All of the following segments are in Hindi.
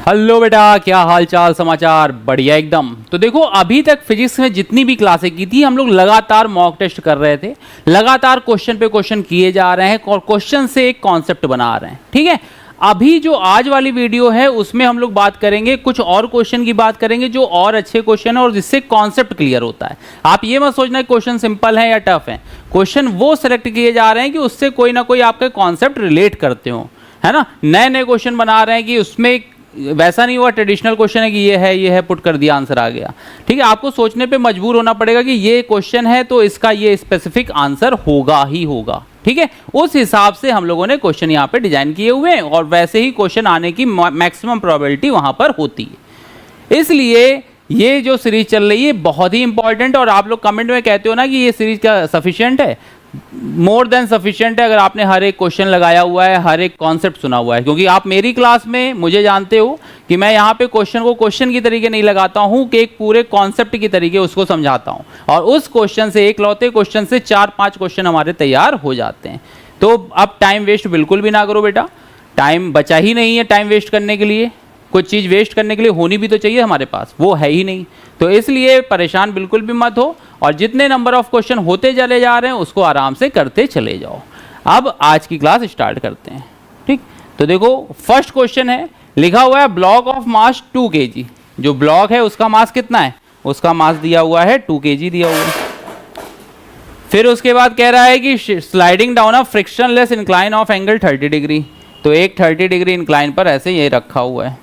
हेलो बेटा, क्या हाल चाल समाचार? बढ़िया एकदम। तो देखो, अभी तक फिजिक्स में जितनी भी क्लासें की थी हम लोग लगातार मॉक टेस्ट कर रहे थे, लगातार क्वेश्चन पे क्वेश्चन किए जा रहे हैं और क्वेश्चन से एक कॉन्सेप्ट बना रहे हैं। ठीक है, अभी जो आज वाली वीडियो है उसमें हम लोग बात करेंगे, कुछ और क्वेश्चन की बात करेंगे जो और अच्छे क्वेश्चन है और जिससे कॉन्सेप्ट क्लियर होता है। आप ये मत सोचना क्वेश्चन सिंपल है या टफ है, क्वेश्चन वो सिलेक्ट किए जा रहे हैं कि उससे कोई ना कोई आपके कॉन्सेप्ट रिलेट करते हो, है ना। नए नए क्वेश्चन बना रहे हैं कि उसमें वैसा नहीं हुआ ट्रेडिशनल क्वेश्चन है कि ये है पुट कर दिया आंसर आ गया। ठीक है, आपको सोचने पे मजबूर होना पड़ेगा कि ये क्वेश्चन है तो इसका ये स्पेसिफिक आंसर होगा ही होगा। ठीक है, उस हिसाब से हम लोगों ने क्वेश्चन यहाँ पे डिजाइन किए हुए हैं और वैसे ही क्वेश्चन आने की मैक्सिमम प्रोबेबिलिटी वहां पर होती है। इसलिए ये जो सीरीज चल रही है बहुत ही इंपॉर्टेंट, और आप लोग कमेंट में कहते हो ना कि ये सीरीज क्या सफिशिएंट है, मोर देन सफिशिएंट है अगर आपने हर एक क्वेश्चन लगाया हुआ है, हर एक कॉन्सेप्ट सुना हुआ है। क्योंकि आप मेरी क्लास में मुझे जानते हो कि मैं यहाँ पे क्वेश्चन को क्वेश्चन की तरीके नहीं लगाता हूँ कि एक पूरे कॉन्सेप्ट की तरीके उसको समझाता हूँ, और उस क्वेश्चन से एक लौते क्वेश्चन से 4-5 क्वेश्चन हमारे तैयार हो जाते हैं। तो अब टाइम वेस्ट बिल्कुल भी ना करो बेटा, टाइम बचा ही नहीं है टाइम वेस्ट करने के लिए। कुछ चीज़ वेस्ट करने के लिए होनी भी तो चाहिए हमारे पास, वो है ही नहीं। तो इसलिए परेशान बिल्कुल भी मत हो, और जितने नंबर ऑफ क्वेश्चन होते चले जा रहे हैं उसको आराम से करते चले जाओ। अब आज की क्लास स्टार्ट करते हैं। ठीक, तो देखो फर्स्ट क्वेश्चन है, लिखा हुआ है ब्लॉक ऑफ मास 2 kg। जो ब्लॉक है उसका मास कितना है? उसका मास दिया हुआ है 2 kg दिया हुआ है। फिर उसके बाद कह रहा है कि sliding down a frictionless incline of angle 30 degree. तो एक 30 डिग्री इंक्लाइन पर ऐसे ये रखा हुआ है,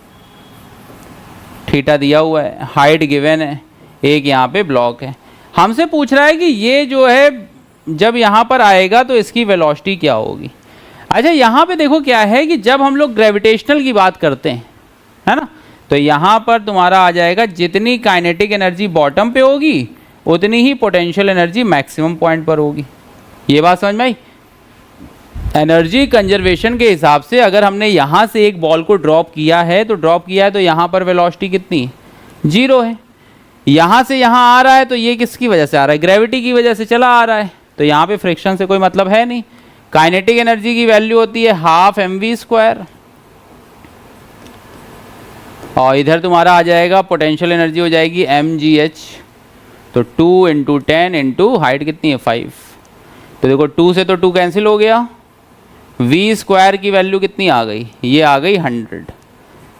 थीटा दिया हुआ है, हाइट गिवन है, एक यहाँ पे ब्लॉक है। हमसे पूछ रहा है कि ये जो है जब यहाँ पर आएगा तो इसकी वेलोसिटी क्या होगी। अच्छा, यहाँ पे देखो क्या है कि जब हम लोग ग्रेविटेशनल की बात करते हैं, है ना, तो यहाँ पर तुम्हारा आ जाएगा जितनी काइनेटिक एनर्जी बॉटम पे होगी उतनी ही पोटेंशियल एनर्जी मैक्सिमम पॉइंट पर होगी। ये बात समझ में आई? एनर्जी कंजर्वेशन के हिसाब से अगर हमने यहाँ से एक बॉल को ड्रॉप किया है तो यहाँ पर वेलोसिटी कितनी? 0 है। यहाँ से यहाँ आ रहा है तो ये किसकी वजह से आ रहा है? ग्रेविटी की वजह से चला आ रहा है, तो यहाँ पे फ्रिक्शन से कोई मतलब है नहीं। काइनेटिक एनर्जी की वैल्यू होती है 12 mv², और इधर तुम्हारा आ जाएगा पोटेंशियल एनर्जी हो जाएगी mgh। तो 2 × 10 × हाइट कितनी है 5। तो देखो 2 से तो 2 कैंसिल हो गया, v² की वैल्यू कितनी आ गई? ये आ गई 100।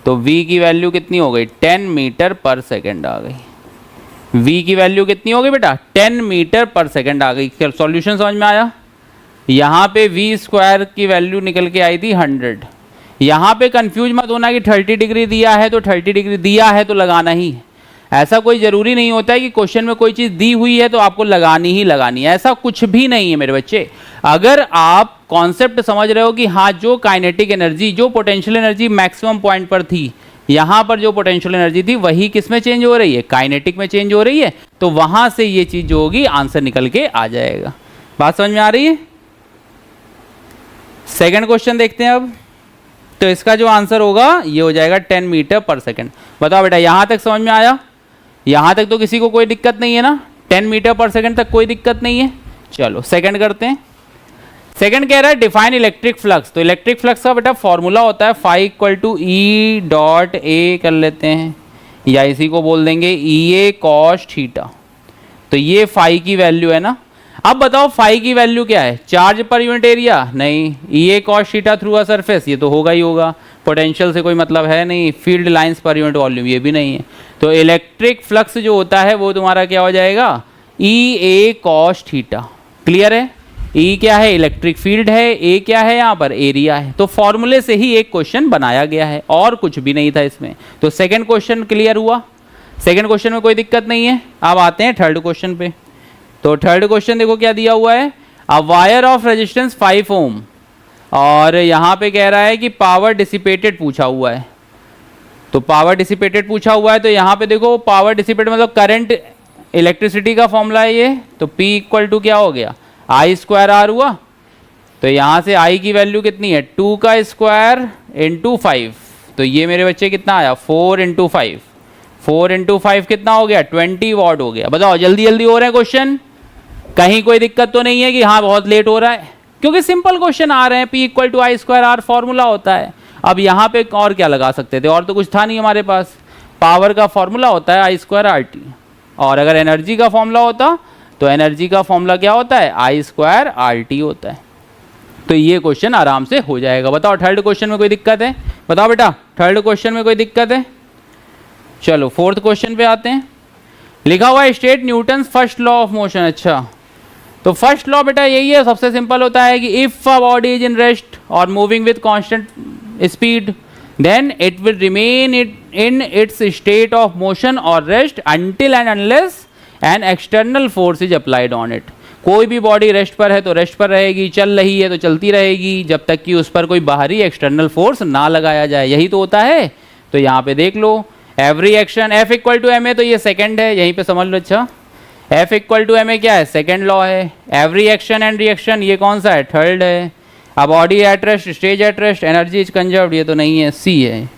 तो v की वैल्यू कितनी हो गई? 10 मीटर/सेकंड आ गई। v की वैल्यू कितनी हो गई बेटा? 10 मीटर/सेकंड आ गई। सॉल्यूशन समझ में आया? यहाँ पे v² की वैल्यू निकल के आई थी 100। यहाँ पे कंफ्यूज मत होना कि 30 डिग्री दिया है तो 30 डिग्री दिया है तो लगाना ही है। ऐसा कोई ज़रूरी नहीं होता है कि क्वेश्चन में कोई चीज़ दी हुई है तो आपको लगानी ही लगानी है, ऐसा कुछ भी नहीं है मेरे बच्चे। अगर आप कॉन्सेप्ट समझ रहे हो कि हाँ, जो काइनेटिक एनर्जी, जो पोटेंशियल एनर्जी मैक्सिमम पॉइंट पर थी, यहाँ पर जो पोटेंशियल एनर्जी थी वही किस में चेंज हो रही है? काइनेटिक में चेंज हो रही है। तो वहाँ से ये चीज़ जो होगी आंसर निकल के आ जाएगा। बात समझ में आ रही है? सेकेंड क्वेश्चन देखते हैं अब। तो इसका जो आंसर होगा ये हो जाएगा 10 मीटर/सेकंड। बताओ बेटा, यहाँ तक समझ में आया? यहाँ तक तो किसी को कोई दिक्कत नहीं है ना? 10 मीटर/सेकंड तक कोई दिक्कत नहीं है। चलो सेकंड करते हैं। सेकंड कह रहा है डिफाइन इलेक्ट्रिक फ्लक्स। तो इलेक्ट्रिक फ्लक्स का बेटा फॉर्मूला होता है phi = E.A कर लेते हैं, या इसी को बोल देंगे EA cos थीटा। तो ये phi की वैल्यू है ना। अब बताओ phi की वैल्यू क्या है? Charge per unit area? नहीं। EA cos theta through a surface, ये तो होगा ही होगा। पोटेंशियल से कोई मतलब है नहीं। Field lines per unit volume, ये भी नहीं है। तो इलेक्ट्रिक फ्लक्स जो होता है वो तुम्हारा क्या हो जाएगा? EA cos theta. क्लियर है? E क्या है? इलेक्ट्रिक फील्ड है। A क्या है? यहाँ पर एरिया है। तो फॉर्मूले से ही एक क्वेश्चन बनाया गया है और कुछ भी नहीं था इसमें। तो सेकंड क्वेश्चन क्लियर हुआ। सेकंड क्वेश्चन में कोई दिक्कत नहीं है। अब आते हैं थर्ड क्वेश्चन पे। तो थर्ड क्वेश्चन देखो क्या दिया हुआ है, अ वायर ऑफ रेजिस्टेंस 5 ओम, और यहाँ पे कह रहा है कि पावर डिसिपेटेड पूछा हुआ है। तो पावर डिसिपेटेड पूछा हुआ है तो यहाँ पे देखो पावर डिसिपेटेड मतलब करंट, इलेक्ट्रिसिटी का फॉर्मूला है ये। तो P = क्या हो गया? I² हुआ। तो यहाँ से I की वैल्यू कितनी है? 2 का स्क्वायर × 5। तो ये मेरे बच्चे कितना आया? 4 × 5। 4 × 5 कितना हो गया? 20 वाट हो गया। बताओ जल्दी जल्दी हो रहे हैं क्वेश्चन? कहीं कोई दिक्कत तो नहीं है कि हाँ बहुत लेट हो रहा है? क्योंकि सिंपल क्वेश्चन आ रहे हैं। P = I² फॉर्मूला होता है। अब यहाँ पे और क्या लगा सकते थे, और तो कुछ था नहीं हमारे पास। पावर का फॉर्मूला होता है आई स्क्वायर आर टी, और अगर एनर्जी का फॉर्मूला होता तो एनर्जी का फॉर्मूला क्या होता है, आई स्क्वायर आर टी होता है। तो ये क्वेश्चन आराम से हो जाएगा। बताओ थर्ड क्वेश्चन में कोई दिक्कत है, बताओ बेटा थर्ड क्वेश्चन में कोई दिक्कत है। चलो फोर्थ क्वेश्चन पे आते हैं। लिखा हुआ है state Newton first law of motion. अच्छा, तो फर्स्ट लॉ बेटा यही है, सबसे सिंपल होता है कि if a body is in rest और moving with constant speed then it will remain in its state of motion और rest until and unless an external force is applied on it. कोई भी बॉडी रेस्ट पर है तो रेस्ट पर रहेगी, चल रही है तो चलती रहेगी, जब तक कि उस पर कोई बाहरी एक्सटर्नल फोर्स ना लगाया जाए। यही तो होता है। तो यहाँ पे देख लो every action F equal to M A, तो ये सेकंड है, यहीं पे समझ लो। अच्छा, F equal to M A क्या है, सेकंड लॉ है। एवरी एक्शन एंड रिएक्शन ये कौन सा है, थर्ड है। अब body at rest, stage at rest, energy is conserved, ये तो नहीं है, सी है।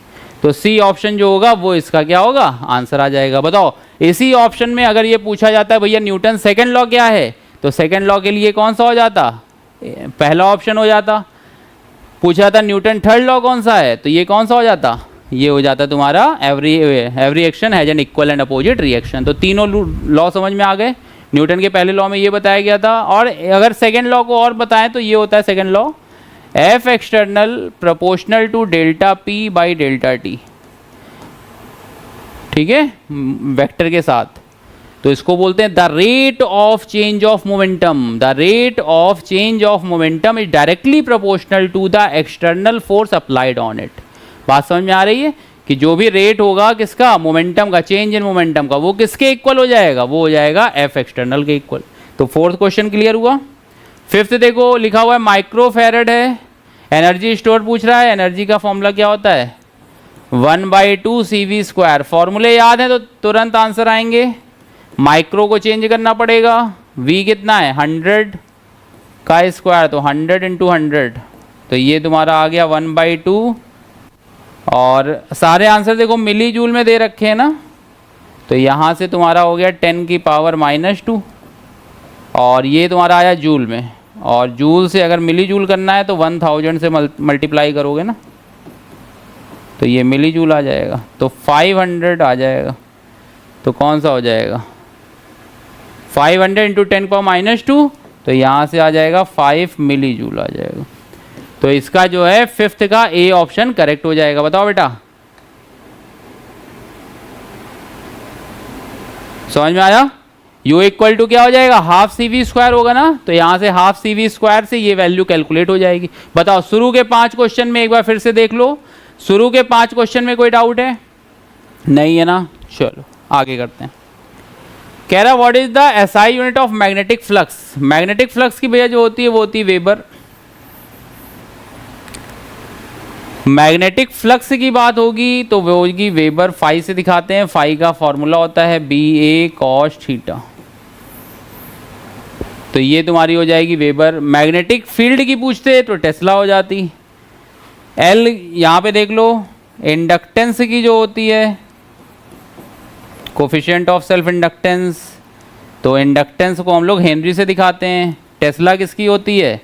तो सी ऑप्शन जो होगा वो इसका क्या होगा, आंसर आ जाएगा। बताओ इसी ऑप्शन में अगर ये पूछा जाता है भैया न्यूटन सेकंड लॉ क्या है, तो सेकंड लॉ के लिए कौन सा हो जाता, पहला ऑप्शन हो जाता। पूछा था न्यूटन थर्ड लॉ कौन सा है, तो ये कौन सा हो जाता, ये हो जाता तुम्हारा every action has an equal and opposite reaction. तो तीनों लॉ समझ में आ गए। न्यूटन के पहले लॉ में ये बताया गया था, और अगर सेकंड लॉ को और बताएं तो ये होता है second law, F external proportional to delta P by delta T. ठीक है, वेक्टर के साथ। तो इसको बोलते हैं the rate of change of momentum. The rate of change of momentum is directly proportional to the external force applied on it. बात समझ में आ रही है कि जो भी रेट होगा किसका, मोमेंटम का, चेंज इन मोमेंटम का, वो किसके इक्वल हो जाएगा, वो हो जाएगा एफ एक्सटर्नल के इक्वल। तो फोर्थ क्वेश्चन क्लियर हुआ। फिफ्थ देखो लिखा हुआ है माइक्रो फैरड है, एनर्जी स्टोर पूछ रहा है। एनर्जी का फॉर्मूला क्या होता है, 1/2 CV स्क्वायर। फॉर्मूले याद है तो तुरंत आंसर आएंगे। माइक्रो को चेंज करना पड़ेगा, V कितना है 100 का स्क्वायर, तो 100 × 100, तो ये तुम्हारा आ गया 1/2। और सारे आंसर देखो मिली जूल में दे रखे हैं ना, तो यहाँ से तुम्हारा हो गया 10 की पावर -2, और ये तुम्हारा आया जूल में। और जूल से अगर मिली जूल करना है तो 1000 से मल्टीप्लाई करोगे ना, तो ये मिली जूल आ जाएगा, तो 500 आ जाएगा। तो कौन सा हो जाएगा, 500 × 10⁻², तो यहाँ से आ जाएगा 5 मिली जूल आ जाएगा। तो इसका जो है फिफ्थ का ए ऑप्शन करेक्ट हो जाएगा। बताओ बेटा समझ में आया। U इक्वल टू क्या हो जाएगा, हाफ CV स्क्वायर होगा ना, तो यहाँ से हाफ CV स्क्वायर से ये वैल्यू कैलकुलेट हो जाएगी। बताओ शुरू के 5 क्वेश्चन में एक बार फिर से देख लो, शुरू के 5 क्वेश्चन में कोई डाउट है, नहीं है ना। चलो आगे करते हैं। कह रहा what is the SI unit of magnetic flux. Magnetic flux की भैया जो होती है वो होती है वेबर। मैग्नेटिक फ्लक्स की बात होगी तो वो होगी वेबर। फाई से दिखाते हैं, फाई का फॉर्मूला होता है BA cos थीटा। तो ये तुम्हारी हो जाएगी वेबर। मैग्नेटिक फील्ड की पूछते तो टेस्ला हो जाती। L यहाँ पे देख लो, इंडक्टेंस की जो होती है कोफिशिएंट ऑफ सेल्फ इंडक्टेंस, तो इंडक्टेंस को हम लोग हेनरी से दिखाते हैं। टेस्ला किसकी होती है,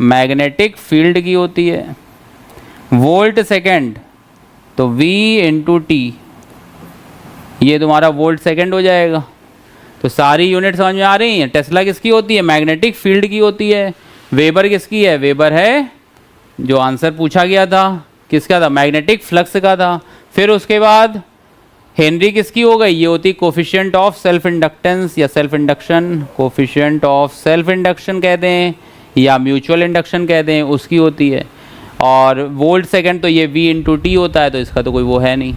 मैग्नेटिक फील्ड की होती है। वोल्ट सेकेंड तो V × T, ये तुम्हारा वोल्ट सेकेंड हो जाएगा। तो सारी यूनिट समझ में आ रही हैं। टेस्ला किसकी होती है, मैग्नेटिक फील्ड की होती है। वेबर किसकी है, वेबर है जो आंसर पूछा गया था किसका था, मैग्नेटिक फ्लक्स का था। फिर उसके बाद हेनरी किसकी हो गई, ये होती कोफिशिएंट ऑफ सेल्फ इंडक्टेंस या self induction, coefficient of self induction कह दें या म्यूचुअल इंडक्शन कह दें, उसकी होती है। और वोल्ट सेकंड तो ये V × T होता है, तो इसका तो कोई वो है नहीं।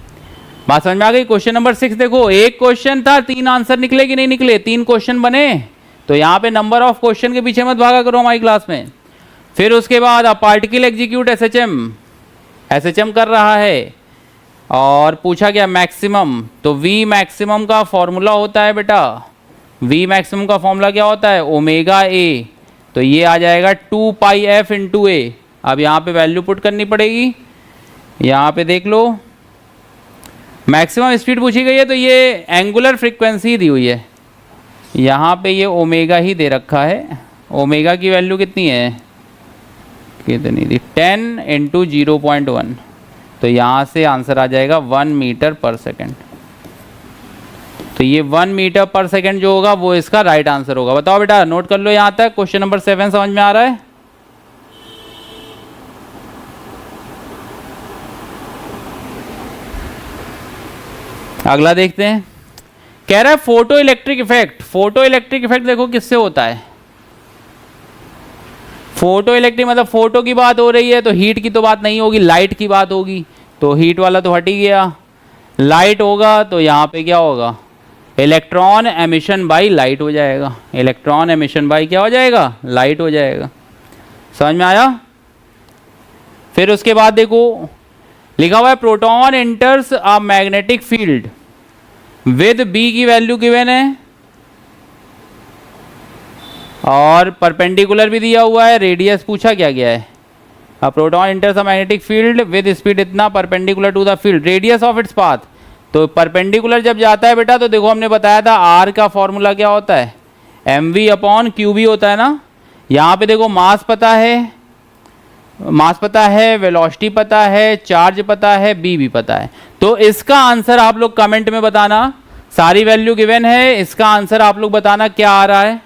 बात समझ में आ गई। क्वेश्चन नंबर 6 देखो, एक क्वेश्चन था 3 आंसर निकले कि नहीं निकले, 3 क्वेश्चन बने। तो यहाँ पे नंबर ऑफ क्वेश्चन के पीछे मत भागा करो हमारी क्लास में। फिर उसके बाद अ पार्टिकल एग्जीक्यूट SHM कर रहा है, और पूछा गया मैक्सिमम, तो V मैक्सिमम का फॉर्मूला होता है बेटा, V मैक्सिमम का फॉर्मूला क्या होता है, ω/A। तो ये आ जाएगा 2πf × A। अब यहाँ पे वैल्यू पुट करनी पड़ेगी। यहाँ पे देख लो मैक्सिमम स्पीड पूछी गई है, तो ये एंगुलर फ्रीक्वेंसी दी हुई है, यहाँ पे ये ओमेगा ही दे रखा है। ओमेगा की वैल्यू कितनी है, कितनी दी, 10 × 0.1, तो यहाँ से आंसर आ जाएगा 1 मीटर पर सेकेंड। तो ये 1 मीटर पर सेकेंड जो होगा वो इसका राइट आंसर होगा। बताओ बेटा, नोट कर लो यहाँ तक। क्वेश्चन नंबर 7 समझ में आ रहा है? अगला देखते हैं। कह रहा है photo electric effect. Photo electric effect देखो किससे होता है। फोटो इलेक्ट्रिक मतलब फोटो की बात हो रही है तो हीट की तो बात नहीं होगी, लाइट की बात होगी। तो हीट वाला तो हट ही गया, लाइट होगा तो यहाँ पे क्या होगा, इलेक्ट्रॉन एमिशन बाई लाइट हो जाएगा। इलेक्ट्रॉन एमिशन बाई क्या हो जाएगा, लाइट हो जाएगा। समझ में आया? फिर उसके बाद देखो लिखा हुआ है proton enters a magnetic field with B की वैल्यू गिवन है और परपेंडिकुलर भी दिया हुआ है, रेडियस पूछा क्या गया है। अब proton enters a magnetic field with speed इतना perpendicular to the field, radius of its path. तो परपेंडिकुलर जब जाता है बेटा तो देखो हमने बताया था आर का फॉर्मूला क्या होता है, mv अपॉन क्यू भी होता है ना। यहाँ पे देखो मास पता है, मास पता है, वेलोसिटी पता है, चार्ज पता है, बी भी पता है। तो इसका आंसर आप लोग कमेंट में बताना, सारी वैल्यू गिवन है, इसका आंसर आप लोग बताना क्या आ रहा है।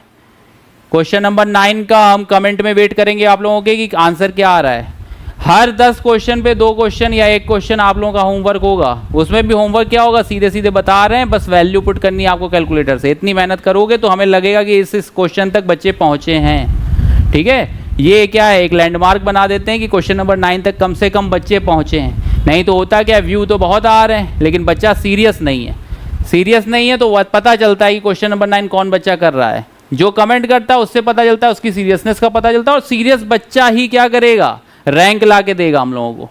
क्वेश्चन नंबर 9 का हम कमेंट में वेट करेंगे आप लोगों के कि आंसर क्या आ रहा है। हर 10 क्वेश्चन पे 2 क्वेश्चन या 1 क्वेश्चन आप लोगों का होमवर्क होगा। उसमें भी होमवर्क क्या होगा, सीधे सीधे बता रहे हैं, बस वैल्यू पुट करनी है आपको कैलकुलेटर से। इतनी मेहनत करोगे तो हमें लगेगा कि इस क्वेश्चन तक बच्चे पहुंचे हैं। ठीक है, ये क्या है, एक लैंडमार्क बना देते हैं कि क्वेश्चन नंबर 9 तक कम से कम बच्चे पहुंचे हैं। नहीं तो होता क्या, व्यू तो बहुत आ रहे हैं लेकिन बच्चा सीरियस नहीं है। सीरियस नहीं है तो पता चलता है कि क्वेश्चन नंबर 9 कौन बच्चा कर रहा है। जो कमेंट करता है उससे पता चलता है, उसकी सीरियसनेस का पता चलता है। और सीरियस बच्चा ही क्या करेगा, रैंक ला के देगा हम लोगों को।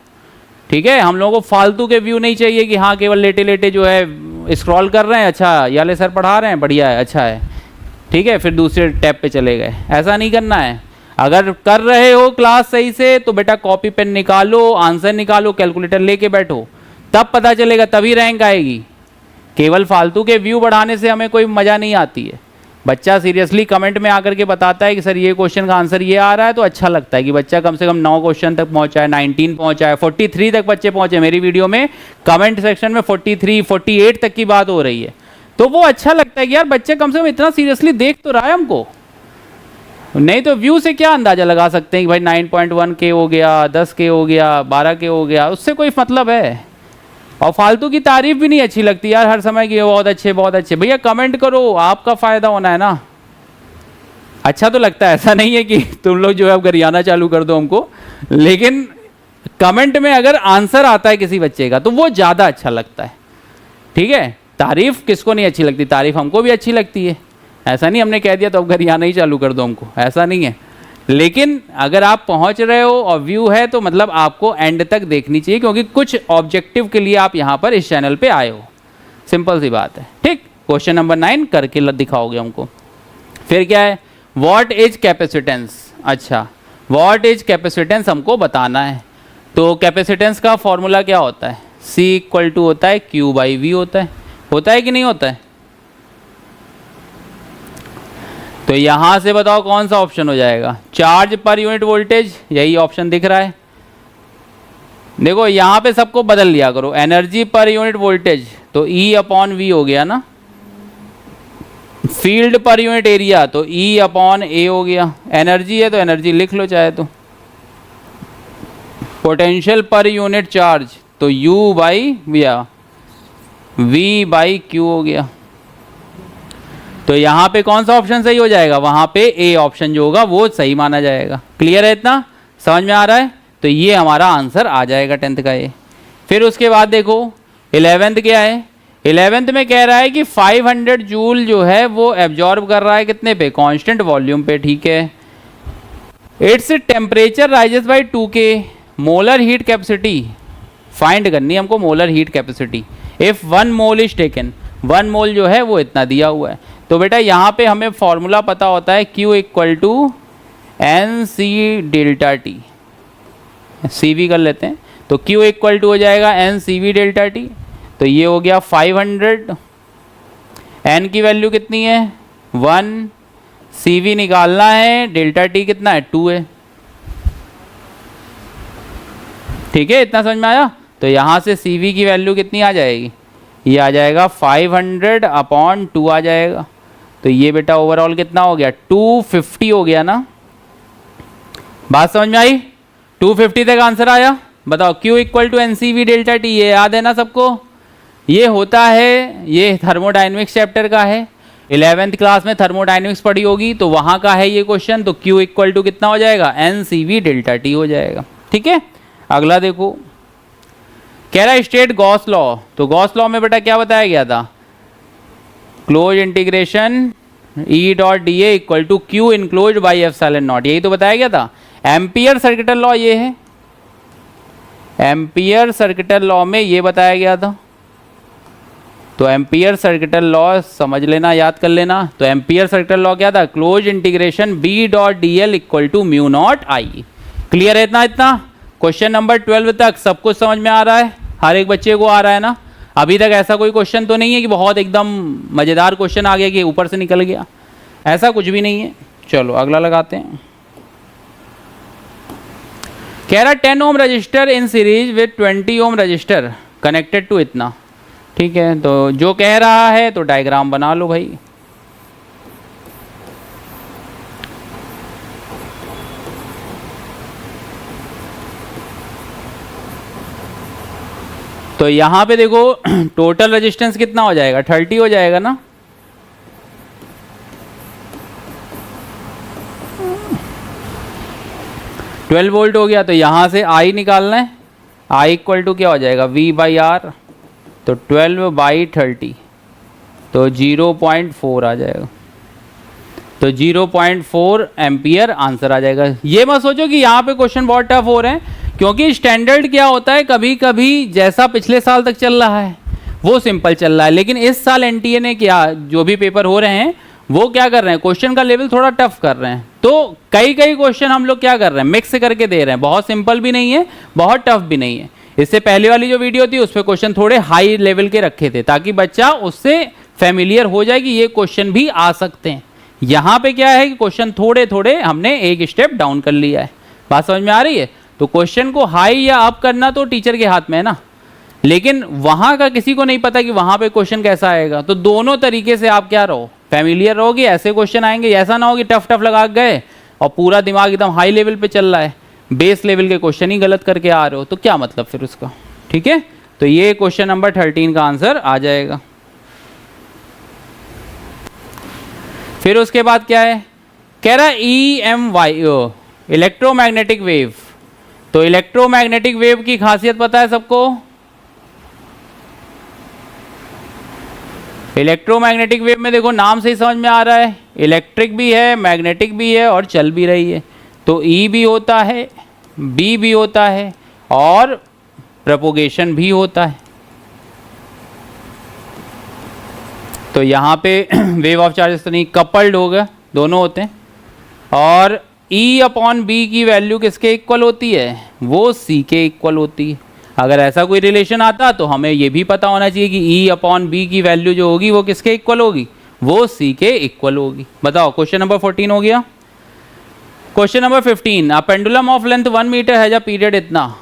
ठीक है, हम लोगों को फालतू के व्यू नहीं चाहिए कि हाँ केवल लेटे लेटे जो है स्क्रॉल कर रहे हैं, अच्छा याले सर पढ़ा रहे हैं, बढ़िया है, अच्छा है, ठीक है, फिर दूसरे टैब पे चले गए। ऐसा नहीं करना है। अगर कर रहे हो क्लास सही से तो बेटा कॉपी पेन निकालो, आंसर निकालो, कैलकुलेटर लेके बैठो, तब पता चलेगा, तभी रैंक आएगी। केवल फालतू के व्यू बढ़ाने से हमें कोई मज़ा नहीं आती है। बच्चा सीरियसली कमेंट में आकर के बताता है कि सर ये क्वेश्चन का आंसर ये आ रहा है, तो अच्छा लगता है कि बच्चा कम से कम 9 क्वेश्चन तक पहुंचा है, 19 पहुंचा है, 43 तक बच्चे पहुंचे। मेरी वीडियो में कमेंट सेक्शन में 43, 48 तक की बात हो रही है। तो वो अच्छा लगता है कि यार बच्चे कम से कम इतना सीरियसली देख तो रहा है हमको। नहीं तो व्यू से क्या अंदाजा लगा सकते हैं कि भाई 9.1K हो गया, 10K हो गया, 12K हो गया, उससे कोई मतलब है। और फालतू की तारीफ भी नहीं अच्छी लगती यार हर समय की, बहुत अच्छे बहुत अच्छे। भैया कमेंट करो, आपका फायदा होना है ना। अच्छा तो लगता है, ऐसा नहीं है कि तुम लोग जो है गरियाना चालू कर दो हमको, लेकिन कमेंट में अगर आंसर आता है किसी बच्चे का तो वो ज़्यादा अच्छा लगता है। ठीक है, तारीफ किसको नहीं अच्छी लगती, तारीफ हमको भी अच्छी लगती है। ऐसा नहीं हमने कह दिया तो अब गरियाना ही चालू कर दो हमको, ऐसा नहीं है। लेकिन अगर आप पहुंच रहे हो और व्यू है तो मतलब आपको एंड तक देखनी चाहिए, क्योंकि कुछ ऑब्जेक्टिव के लिए आप यहाँ पर इस चैनल पे आए हो। सिंपल सी बात है। ठीक, क्वेश्चन नंबर 9 करके दिखाओगे हमको। फिर क्या है, व्हाट इज कैपेसिटेंस। अच्छा, व्हाट इज कैपेसिटेंस हमको बताना है। तो कैपेसिटेंस का फॉर्मूला क्या होता है, C = होता है Q/V होता है कि नहीं होता है। तो यहां से बताओ कौन सा ऑप्शन हो जाएगा, चार्ज पर यूनिट वोल्टेज, यही ऑप्शन दिख रहा है। देखो यहां पे सबको बदल लिया करो, एनर्जी पर यूनिट वोल्टेज तो E/V हो गया ना, फील्ड पर यूनिट एरिया तो E/A हो गया, एनर्जी है तो एनर्जी लिख लो चाहे तो, पोटेंशियल पर यूनिट चार्ज तो V/Q हो गया। तो यहाँ पे कौन सा ऑप्शन सही हो जाएगा, वहाँ पे A ऑप्शन जो होगा वो सही माना जाएगा। क्लियर है, इतना समझ में आ रहा है। तो ये हमारा आंसर आ जाएगा 10th का ये। फिर उसके बाद देखो 11th क्या है, 11th में कह रहा है कि 500 जूल जो है वो एब्जॉर्ब कर रहा है कितने पे, कांस्टेंट वॉल्यूम पे। ठीक है, its temperature rises by 2K, molar heat capacity find करनी है हमको, molar heat capacity. If 1 mole is taken, 1 मोल जो है वो इतना दिया हुआ है। तो बेटा यहाँ पे हमें फॉर्मूला पता होता है Q = NC∆T, CV कर लेते हैं। तो Q = हो जाएगा NCV∆T। तो ये हो गया 500, N की वैल्यू कितनी है 1, CV निकालना है, ∆T कितना है 2 है। ठीक है, इतना समझ में आया। तो यहाँ से CV की वैल्यू कितनी आ जाएगी, ये आ जाएगा 500/2 आ जाएगा। तो ये बेटा ओवरऑल कितना हो गया, 250 हो गया ना। बात समझ में आई, 250 तक आंसर आया। बताओ Q equal to NCV delta T, ये याद है ना सबको, ये होता है, ये थर्मोडाइनमिक्स चैप्टर का है, 11th क्लास में थर्मोडाइनमिक्स पढ़ी होगी तो वहां का है ये क्वेश्चन। तो Q इक्वल टू कितना हो जाएगा, NCV डेल्टा T हो जाएगा। ठीक है, अगला देखो, कह रहा है स्टेट गॉस लॉ। तो गॉस लॉ में बेटा क्या बताया गया था, close integration E.dA equal to Q enclose by epsilon naught, यही तो बताया गया था। एम्पियर सर्किटल लॉ ये है, एम्पियर सर्किटल लॉ में ये बताया गया था। तो एम्पियर सर्किटल लॉ समझ लेना, याद कर लेना। तो एम्पियर सर्किटल लॉ क्या था, close integration B.dl equal to mu naught I. Clear है इतना? क्वेश्चन नंबर 12 तक सब कुछ समझ में आ रहा है, हर एक बच्चे को आ रहा है ना। अभी तक ऐसा कोई क्वेश्चन तो नहीं है कि बहुत एकदम मजेदार क्वेश्चन आ गया कि ऊपर से निकल गया, ऐसा कुछ भी नहीं है। चलो अगला लगाते हैं। कह रहा 10 ohm resistor in series with 20 ohm resistor connected to इतना। ठीक है, तो जो कह रहा है तो डायग्राम बना लो भाई। तो यहां पे देखो टोटल रेजिस्टेंस कितना हो जाएगा, 30 हो जाएगा ना। ट्वेल्व वोल्ट हो गया, तो यहां से I निकालना है। I इक्वल टू क्या हो जाएगा, V/R। तो 12/30 तो 0.4 आ जाएगा। तो 0.4 एम्पियर आंसर आ जाएगा। ये मत सोचो कि यहाँ पे क्वेश्चन बहुत टफ हो रहे हैं, क्योंकि स्टैंडर्ड क्या होता है, कभी कभी जैसा पिछले साल तक चल रहा है वो सिंपल चल रहा है, लेकिन इस साल NTA ने क्या, जो भी पेपर हो रहे हैं वो क्या कर रहे हैं, क्वेश्चन का लेवल थोड़ा टफ कर रहे हैं। तो कई क्वेश्चन हम लोग क्या कर रहे हैं, मिक्स करके दे रहे हैं, बहुत सिंपल भी नहीं है बहुत टफ भी नहीं है। इससे पहले वाली जो वीडियो थी उस पर क्वेश्चन थोड़े हाई लेवल के रखे थे, ताकि बच्चा उससे फैमिलियर हो जाए कि ये क्वेश्चन भी आ सकते हैं। यहाँ पे क्या है कि क्वेश्चन थोड़े थोड़े हमने एक स्टेप डाउन कर लिया है। बात समझ में आ रही है? तो क्वेश्चन को हाई या अप करना तो टीचर के हाथ में है ना, लेकिन वहां का किसी को नहीं पता कि वहां पे क्वेश्चन कैसा आएगा। तो दोनों तरीके से आप क्या रहो, फैमिलियर रहोगे, ऐसे क्वेश्चन आएंगे। ऐसा ना हो कि टफ टफ लगा गए और पूरा दिमाग एकदम हाई लेवल पे चल रहा है, बेस लेवल के क्वेश्चन ही गलत करके आ रहे हो, तो क्या मतलब फिर उसका। ठीक है, तो ये क्वेश्चन नंबर 13 का आंसर आ जाएगा। फिर उसके बाद क्या है, कह रहा EMY इलेक्ट्रोमैग्नेटिक वेव। तो इलेक्ट्रोमैग्नेटिक वेव की खासियत पता है सबको, इलेक्ट्रोमैग्नेटिक वेव में देखो नाम से ही समझ में आ रहा है, इलेक्ट्रिक भी है, मैग्नेटिक भी है और चल भी रही है। तो E भी होता है, B भी होता है और प्रोपोगेशन भी होता है। तो यहाँ पे वेव ऑफ चार्जेस तो नहीं, कपल्ड हो गया, दोनों होते हैं। और E/B की वैल्यू किसके इक्वल होती है, वो C के इक्वल होती है। अगर ऐसा कोई रिलेशन आता तो हमें ये भी पता होना चाहिए कि E/B की वैल्यू जो होगी वो किसके इक्वल होगी, वो C के इक्वल होगी। बताओ, क्वेश्चन नंबर 14 हो गया। Question number 15, a pendulum of length 1 metre has a period इतना,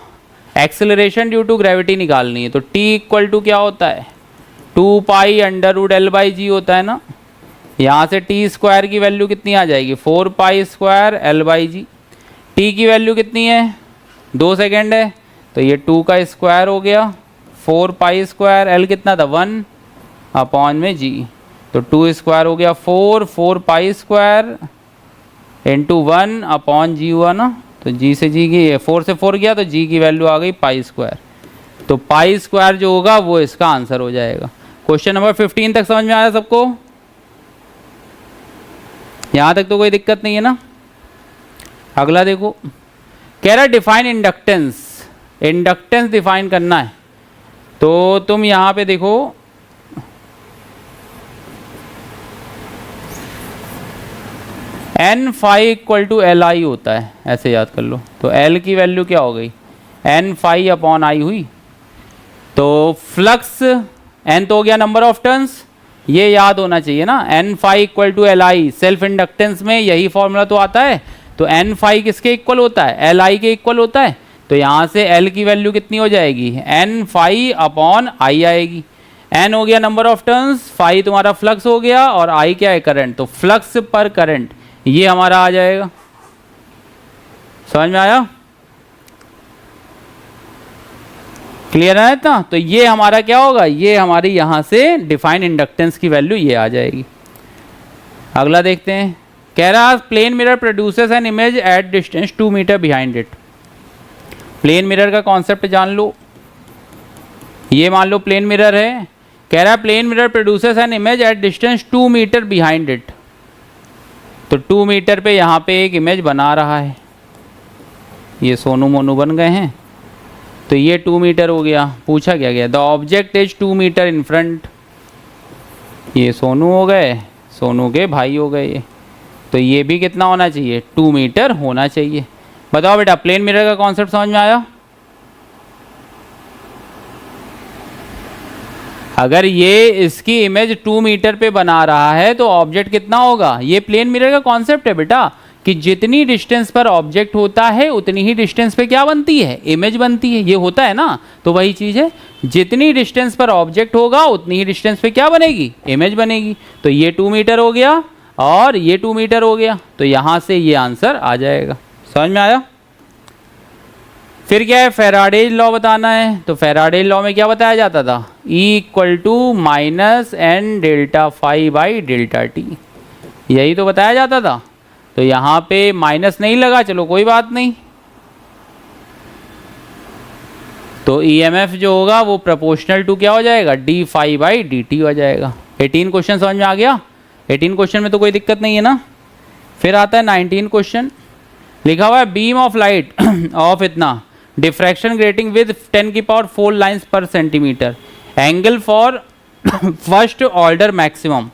एक्सेलरेशन ड्यू टू ग्रेविटी निकालनी है। तो T इक्वल टू क्या होता है, 2π√L/g होता है ना। यहाँ से T स्क्वायर की वैल्यू कितनी आ जाएगी, 4π²L/g। T की वैल्यू कितनी है, 2 सेकेंड है, तो ये 2 का स्क्वायर हो गया, 4π², L कितना था 1/g। तो 2 स्क्वायर हो गया 4π² इंटू 1/g हुआ ना। तो g से g की 4 से 4 गया तो g की वैल्यू आ गई π²। तो π² जो होगा वो इसका आंसर हो जाएगा। क्वेश्चन नंबर 15 तक समझ में आया सबको, यहाँ तक तो कोई दिक्कत नहीं है ना। अगला देखो, कह रहा डिफाइन इंडक्टेंस, इंडक्टेंस डिफाइन करना है। तो तुम यहाँ पे देखो, N∅ इक्वल टू Li होता है, ऐसे याद कर लो। तो L की वैल्यू क्या हो गई, N∅/I हुई। तो फ्लक्स N तो हो गया नंबर ऑफ टर्न्स, ये याद होना चाहिए ना। N∅ equal to Li, self inductance में यही फॉर्मूला तो आता है। तो N∅ किसके इक्वल होता है, Li के इक्वल होता है। तो तो यहाँ से L की वैल्यू कितनी हो जाएगी, N फाई अपॉन I आएगी। N हो गया नंबर ऑफ टर्न्स, फाई तुम्हारा फ्लक्स हो गया, और I क्या है, करंट। तो फ्लक्स पर करंट ये हमारा आ जाएगा। समझ में आया, क्लियर है इतना। तो ये हमारा क्या होगा, ये हमारी यहाँ से डिफाइन इंडक्टेंस की वैल्यू ये आ जाएगी। अगला देखते हैं, कह रहा plane mirror produces an image at distance 2 metre behind it. Plane mirror का कॉन्सेप्ट जान लो। ये मान लो प्लेन मिरर है, कह रहा है plane mirror produces an image at distance 2 metre behind it. तो 2 मीटर पे यहाँ पे एक इमेज बना रहा है, ये सोनू मोनू बन गए हैं। तो ये 2 मीटर हो गया। पूछा क्या गया, the object is 2 metre in front. ये सोनू हो गए, सोनू के भाई हो गए ये। तो ये भी कितना होना चाहिए, 2 मीटर होना चाहिए। बताओ बेटा, प्लेन मिरर का कॉन्सेप्ट समझ में आया। अगर ये इसकी इमेज 2 मीटर पे बना रहा है तो ऑब्जेक्ट कितना होगा, ये प्लेन मिरर का कॉन्सेप्ट है बेटा, कि जितनी डिस्टेंस पर ऑब्जेक्ट होता है उतनी ही डिस्टेंस पे क्या बनती है, इमेज बनती है। ये होता है ना, तो वही चीज़ है, जितनी डिस्टेंस पर ऑब्जेक्ट होगा उतनी ही डिस्टेंस पे क्या बनेगी, इमेज बनेगी। तो ये 2 मीटर हो गया और ये 2 मीटर हो गया, तो यहाँ से ये आंसर आ जाएगा। समझ में आया। फिर क्या है, फैराडेज लॉ बताना है। तो फैराडेज लॉ में क्या बताया जाता था, E = -n delta phi by delta T, यही तो बताया जाता था। तो यहाँ पे माइनस नहीं लगा, चलो कोई बात नहीं। तो EMF जो होगा वो प्रोपोर्शनल टू क्या हो जाएगा, d phi by D T हो जाएगा। 18 क्वेश्चन समझ में आ गया। 18 क्वेश्चन में तो कोई दिक्कत नहीं है ना। फिर आता है 19 क्वेश्चन, लिखा हुआ है बीम ऑफ लाइट ऑफ इतना डिफ्रैक्शन ग्रेटिंग विद 10⁴ लाइन्स पर centimetre, angle for first order maximum.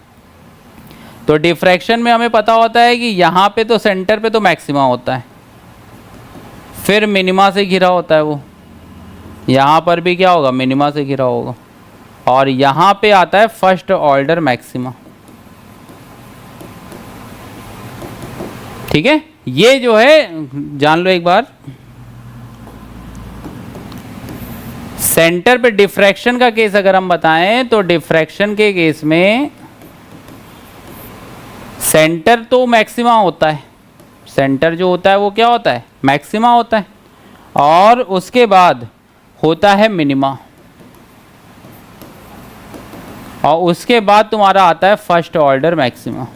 तो डिफ्रैक्शन में हमें पता होता है कि यहाँ पे तो सेंटर पे तो मैक्सिमा होता है, फिर मिनिमा से घिरा होता है वो, यहाँ पर भी क्या होगा, मिनिमा से घिरा होगा, और यहाँ पे आता है फर्स्ट ऑर्डर मैक्सिमा। ठीक है, ये जो है जान लो एक बार। सेंटर पे डिफ्रैक्शन का केस अगर हम बताएं तो डिफ्रैक्शन के केस में सेंटर तो मैक्सिमा होता है, सेंटर जो होता है वो क्या होता है, मैक्सिमा होता है, और उसके बाद होता है मिनिमा, और उसके बाद तुम्हारा आता है फर्स्ट ऑर्डर मैक्सिमा।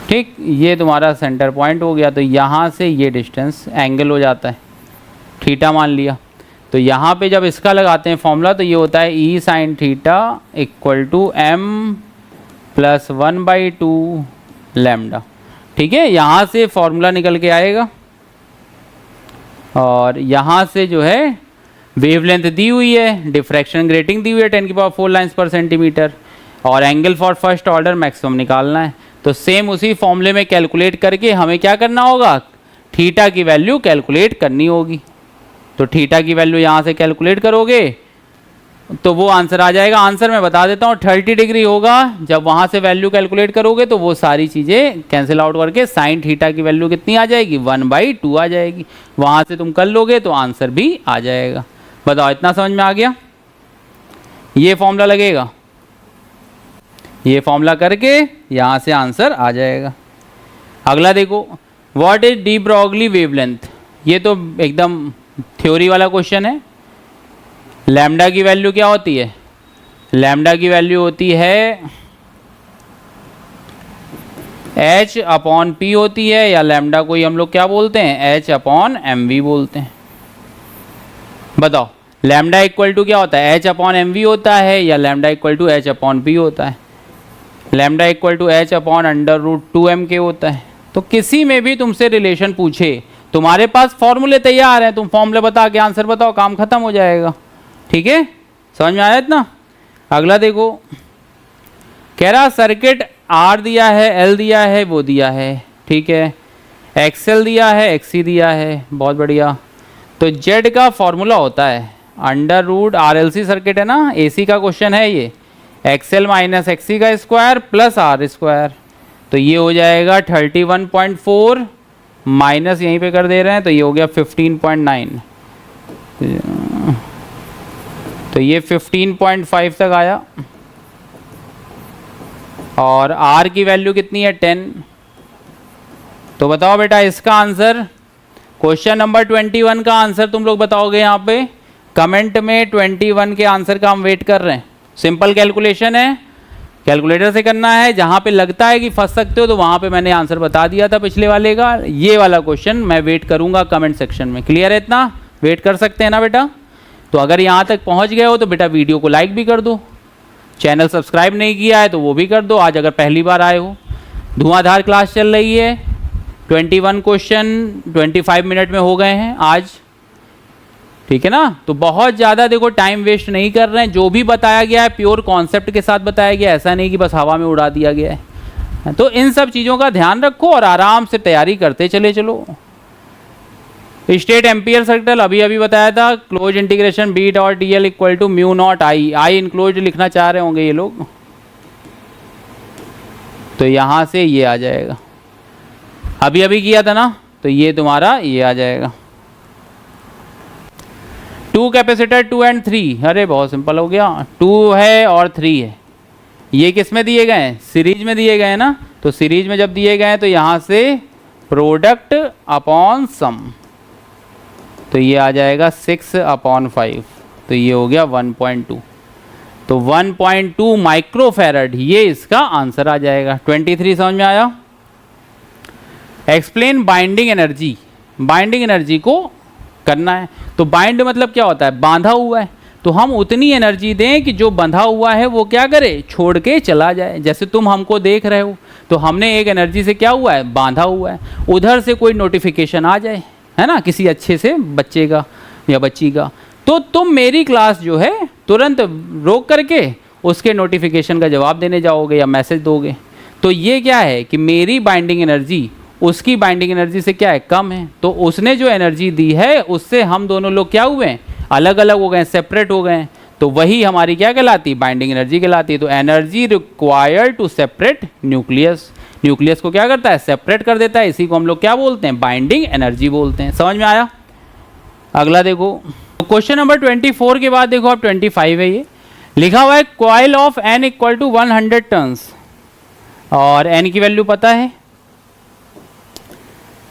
ठीक, ये तुम्हारा सेंटर पॉइंट हो गया। तो यहाँ से ये डिस्टेंस एंगल हो जाता है, थीटा मान लिया। तो यहाँ पे जब इसका लगाते हैं फॉर्मूला तो ये होता है E sin θ = m + 1/2 लैम्डा। ठीक है, यहाँ से फॉर्मूला निकल के आएगा, और यहाँ से जो है वेवलेंथ दी हुई है, डिफ्रैक्शन ग्रेटिंग दी हुई है 10⁴ लाइन्स पर सेंटीमीटर, और angle for first order maximum निकालना है। तो सेम उसी फॉर्मूले में कैलकुलेट करके हमें क्या करना होगा, थीटा की वैल्यू कैलकुलेट करनी होगी। तो थीटा की वैल्यू यहाँ से कैलकुलेट करोगे तो वो आंसर आ जाएगा। आंसर मैं बता देता हूँ, 30 डिग्री होगा। जब वहाँ से वैल्यू कैलकुलेट करोगे तो वो सारी चीज़ें कैंसिल आउट करके साइन थीटा की वैल्यू कितनी आ जाएगी, 1/2 आ जाएगी। वहाँ से तुम कर लोगे तो आंसर भी आ जाएगा। बताओ, इतना समझ में आ गया। ये फॉर्मूला लगेगा, ये फॉर्मूला करके यहाँ से आंसर आ जाएगा। अगला देखो, what is de Broglie wavelength. ये तो एकदम थ्योरी वाला क्वेश्चन है। लैम्डा की वैल्यू क्या होती है, लैम्डा की वैल्यू होती है h/p होती है, या लैम्डा को ही हम लोग क्या बोलते हैं, h/mv बोलते हैं। बताओ, लैम्डा = क्या होता है, h/mv होता है, या लैम्डा = h/p होता है। लैम्डा = h/√2m के होता है। तो किसी में भी तुमसे रिलेशन पूछे, तुम्हारे पास फॉर्मूले तैयार हैं, तुम फॉर्मूले बता के आंसर बताओ, काम खत्म हो जाएगा। ठीक है, समझ में आया इतना। अगला देखो, कह रहा सर्किट R दिया है, L दिया है, वो दिया है। ठीक है, XL दिया है, XC दिया है, बहुत बढ़िया। तो Z का फॉर्मूला होता है √RLC सर्किट है ना, AC का क्वेश्चन है ये, XL - XC का स्क्वायर + R स्क्वायर। तो ये हो जाएगा 31.4 माइनस यहीं पे कर दे रहे हैं, तो ये हो गया 15.9, तो ये 15.5 तक आया। और r की वैल्यू कितनी है 10। तो बताओ बेटा इसका आंसर, क्वेश्चन नंबर 21 का आंसर तुम लोग बताओगे यहाँ पे कमेंट में। 21 के आंसर का हम वेट कर रहे हैं। सिंपल कैलकुलेशन है, कैलकुलेटर से करना है। जहाँ पे लगता है कि फंस सकते हो तो वहाँ पे मैंने आंसर बता दिया था पिछले वाले का। ये वाला क्वेश्चन मैं वेट करूँगा कमेंट सेक्शन में। क्लियर है? इतना वेट कर सकते हैं ना बेटा? तो अगर यहाँ तक पहुँच गए हो तो बेटा वीडियो को लाइक भी कर दो, चैनल सब्सक्राइब नहीं किया है तो वो भी कर दो। आज अगर पहली बार आए हो, धुआंधार क्लास चल रही है। 21 क्वेश्चन 25 मिनट में हो गए हैं आज, ठीक है ना? तो बहुत ज़्यादा देखो टाइम वेस्ट नहीं कर रहे हैं। जो भी बताया गया है प्योर कॉन्सेप्ट के साथ बताया गया है, ऐसा नहीं कि बस हवा में उड़ा दिया गया है। तो इन सब चीज़ों का ध्यान रखो और आराम से तैयारी करते चले चलो। स्टेट एम्पियर सर्कल अभी बताया था, close integration B dot D L equal to mu naught I. I enclose लिखना चाह रहे होंगे ये लोग, तो यहाँ से ये आ जाएगा। अभी किया था ना, तो ये तुम्हारा ये आ जाएगा। 2 कैपेसिटर 2 एंड 3, अरे बहुत सिंपल हो गया। 2 है और 3 है। ये किस में दिए गए हैं? सीरीज में दिए गए हैं ना। तो सीरीज में जब दिए गए हैं तो यहाँ से प्रोडक्ट अपॉन सम, तो ये आ जाएगा 6/5, तो ये हो गया 1.2। तो 1.2 माइक्रोफैरड ये इसका आंसर आ जाएगा। 23 समझ में आया? Explain binding energy. Binding energy को करना है। तो बाइंड मतलब क्या होता है? बांधा हुआ है। तो हम उतनी एनर्जी दें कि जो बंधा हुआ है वो क्या करे? छोड़ के चला जाए। जैसे तुम हमको देख रहे हो, तो हमने एक एनर्जी से क्या हुआ है? बांधा हुआ है। उधर से कोई नोटिफिकेशन आ जाए, है ना, किसी अच्छे से बच्चे का या बच्ची का, तो तुम मेरी क्लास जो है तुरंत रोक करके उसके नोटिफिकेशन का जवाब देने जाओगे या मैसेज दोगे। तो ये क्या है कि मेरी बाइंडिंग एनर्जी उसकी बाइंडिंग एनर्जी से क्या है? कम है। तो उसने जो एनर्जी दी है उससे हम दोनों लोग क्या हुए हैं? अलग अलग हो गए, सेपरेट हो गए। तो वही हमारी क्या कहलाती? बाइंडिंग एनर्जी कहलाती है। तो energy required to separate nucleus, nucleus को क्या करता है? सेपरेट कर देता है। इसी को हम लोग क्या बोलते हैं? बाइंडिंग एनर्जी बोलते हैं। समझ में आया? अगला देखो, तो क्वेश्चन नंबर 24 के बाद देखो अब 25 है। ये लिखा हुआ है coil of N equal to 100 turns, और एन की वैल्यू पता है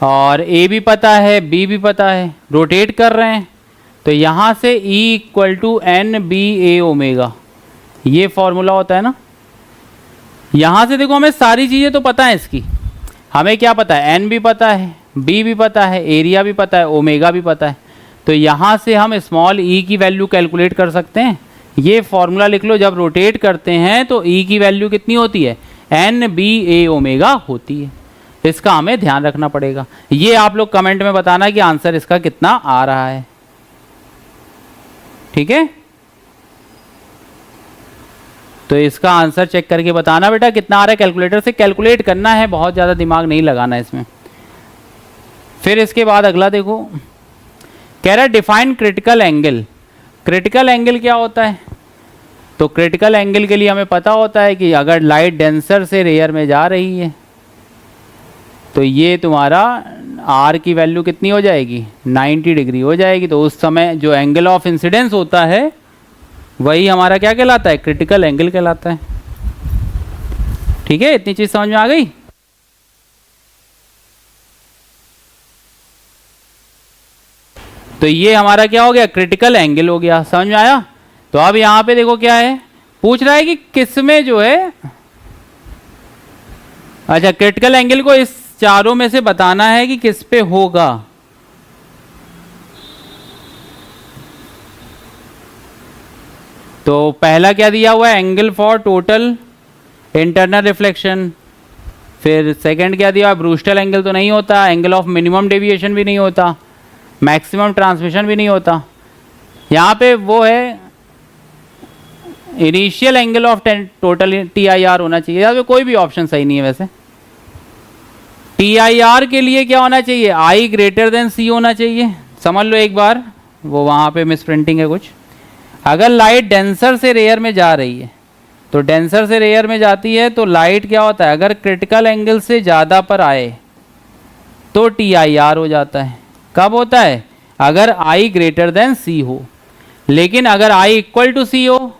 और ए भी पता है, बी भी पता है, रोटेट कर रहे हैं। तो यहाँ से E equal to N B A omega, ये फॉर्मूला होता है ना। यहाँ से देखो हमें सारी चीज़ें तो पता है इसकी। हमें क्या पता है? एन भी पता है, बी भी पता है, एरिया भी पता है, ओमेगा भी पता है। तो यहाँ से हम स्मॉल ई की वैल्यू कैलकुलेट कर सकते हैं। ये फॉर्मूला लिख लो। जब रोटेट करते हैं तो ई की वैल्यू कितनी होती है? एन बी ए ओमेगा होती है। इसका हमें ध्यान रखना पड़ेगा। ये आप लोग कमेंट में बताना कि आंसर इसका कितना आ रहा है, ठीक है? तो इसका आंसर चेक करके बताना बेटा कितना आ रहा है। कैलकुलेटर से कैलकुलेट करना है, बहुत ज़्यादा दिमाग नहीं लगाना इसमें। फिर इसके बाद अगला देखो, कह रहा है define critical angle. Critical angle क्या होता है? तो क्रिटिकल एंगल के लिए हमें पता होता है कि अगर लाइट डेंसर से रेयर में जा रही है तो ये तुम्हारा आर की वैल्यू कितनी हो जाएगी? 90 डिग्री हो जाएगी। तो उस समय जो एंगल ऑफ इंसिडेंस होता है वही हमारा क्या कहलाता है? क्रिटिकल एंगल कहलाता है। ठीक है, इतनी चीज समझ में आ गई? तो ये हमारा क्या हो गया? क्रिटिकल एंगल हो गया। समझ में आया? तो अब यहाँ पे देखो क्या है, पूछ रहा है कि किस में जो है, अच्छा क्रिटिकल एंगल को इस चारों में से बताना है कि किस पे होगा। तो पहला क्या दिया हुआ है? Angle for total internal reflection. फिर सेकंड क्या दिया? ब्रूस्टर एंगल तो नहीं होता, एंगल ऑफ मिनिमम डेविएशन भी नहीं होता, मैक्सिमम ट्रांसमिशन भी नहीं होता। यहाँ पे वो है initial angle of total TIR होना चाहिए। यहाँ पे कोई भी ऑप्शन सही नहीं है वैसे। TIR के लिए क्या होना चाहिए? I ग्रेटर देन C होना चाहिए। समझ लो एक बार, वो वहाँ पे मिस प्रिंटिंग है कुछ। अगर लाइट डेंसर से रेयर में जा रही है, तो डेंसर से रेयर में जाती है तो लाइट क्या होता है? अगर क्रिटिकल एंगल से ज़्यादा पर आए तो TIR हो जाता है। कब होता है? अगर I ग्रेटर देन C हो। लेकिन अगर I इक्वल टू C हो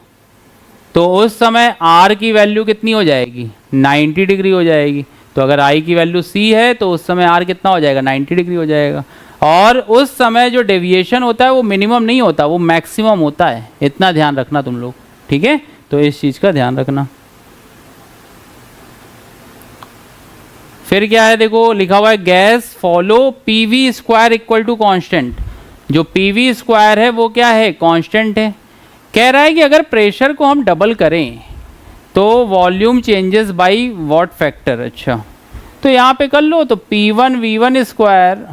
तो उस समय R की वैल्यू कितनी हो जाएगी? 90 डिग्री हो जाएगी। तो अगर I की वैल्यू C है तो उस समय R कितना हो जाएगा? 90 डिग्री हो जाएगा। और उस समय जो डेविएशन होता है वो मिनिमम नहीं होता, वो मैक्सिमम होता है। इतना ध्यान रखना तुम लोग, ठीक है? तो इस चीज़ का ध्यान रखना। फिर क्या है, देखो लिखा हुआ है gas follow PV square equal to constant. जो PV स्क्वायर है वो क्या है? कांस्टेंट है। कह रहा है कि अगर प्रेशर को हम डबल करें तो volume changes by what factor. अच्छा, तो यहाँ पे कर लो, तो P1 V1 square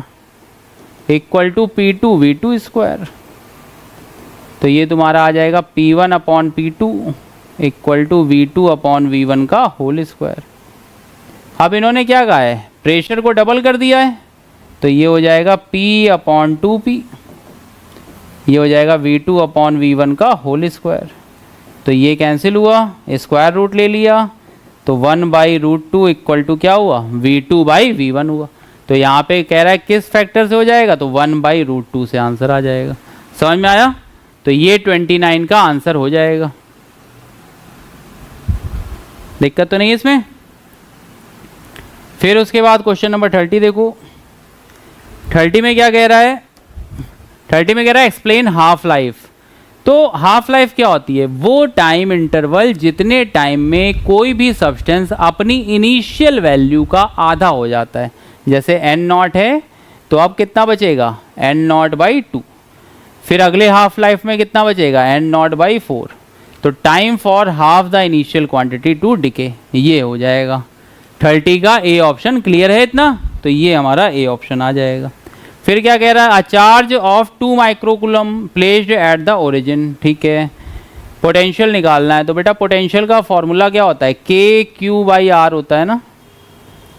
equal to P2 V2 square. तो ये तुम्हारा आ जाएगा P1 upon P2 equal to V2 upon V1 का होल स्क्वायर। अब इन्होंने क्या कहा है? प्रेशर को डबल कर दिया है, तो ये हो जाएगा P अपॉन 2P, ये हो जाएगा V2 अपॉन V1 का होल स्क्वायर। तो ये कैंसिल हुआ, स्क्वायर रूट ले लिया, तो 1/√2 इक्वल टू क्या हुआ? V2/V1 हुआ। तो यहाँ पे कह रहा है किस फैक्टर से हो जाएगा? तो 1/√2 से आंसर आ जाएगा। समझ में आया? तो ये 29 का आंसर हो जाएगा। दिक्कत तो नहीं है इसमें? फिर उसके बाद क्वेश्चन नंबर 30 देखो। 30 में क्या कह रहा है? 30 में कह रहा है एक्सप्लेन हाफ लाइफ। तो हाफ लाइफ क्या होती है? वो टाइम इंटरवल जितने टाइम में कोई भी सब्सटेंस अपनी इनिशियल वैल्यू का आधा हो जाता है। जैसे n0 है तो अब कितना बचेगा? n0/2। फिर अगले हाफ लाइफ में कितना बचेगा? n0/4। तो time for half the initial quantity to decay, ये हो जाएगा। 30 का ए ऑप्शन क्लियर है इतना? तो ये हमारा ए ऑप्शन आ जाएगा। फिर क्या कह रहा है? A charge of 2 microcoulomb placed at the origin. ठीक है, पोटेंशियल निकालना है। तो बेटा पोटेंशियल का फॉर्मूला क्या होता है? KQ/R होता है ना।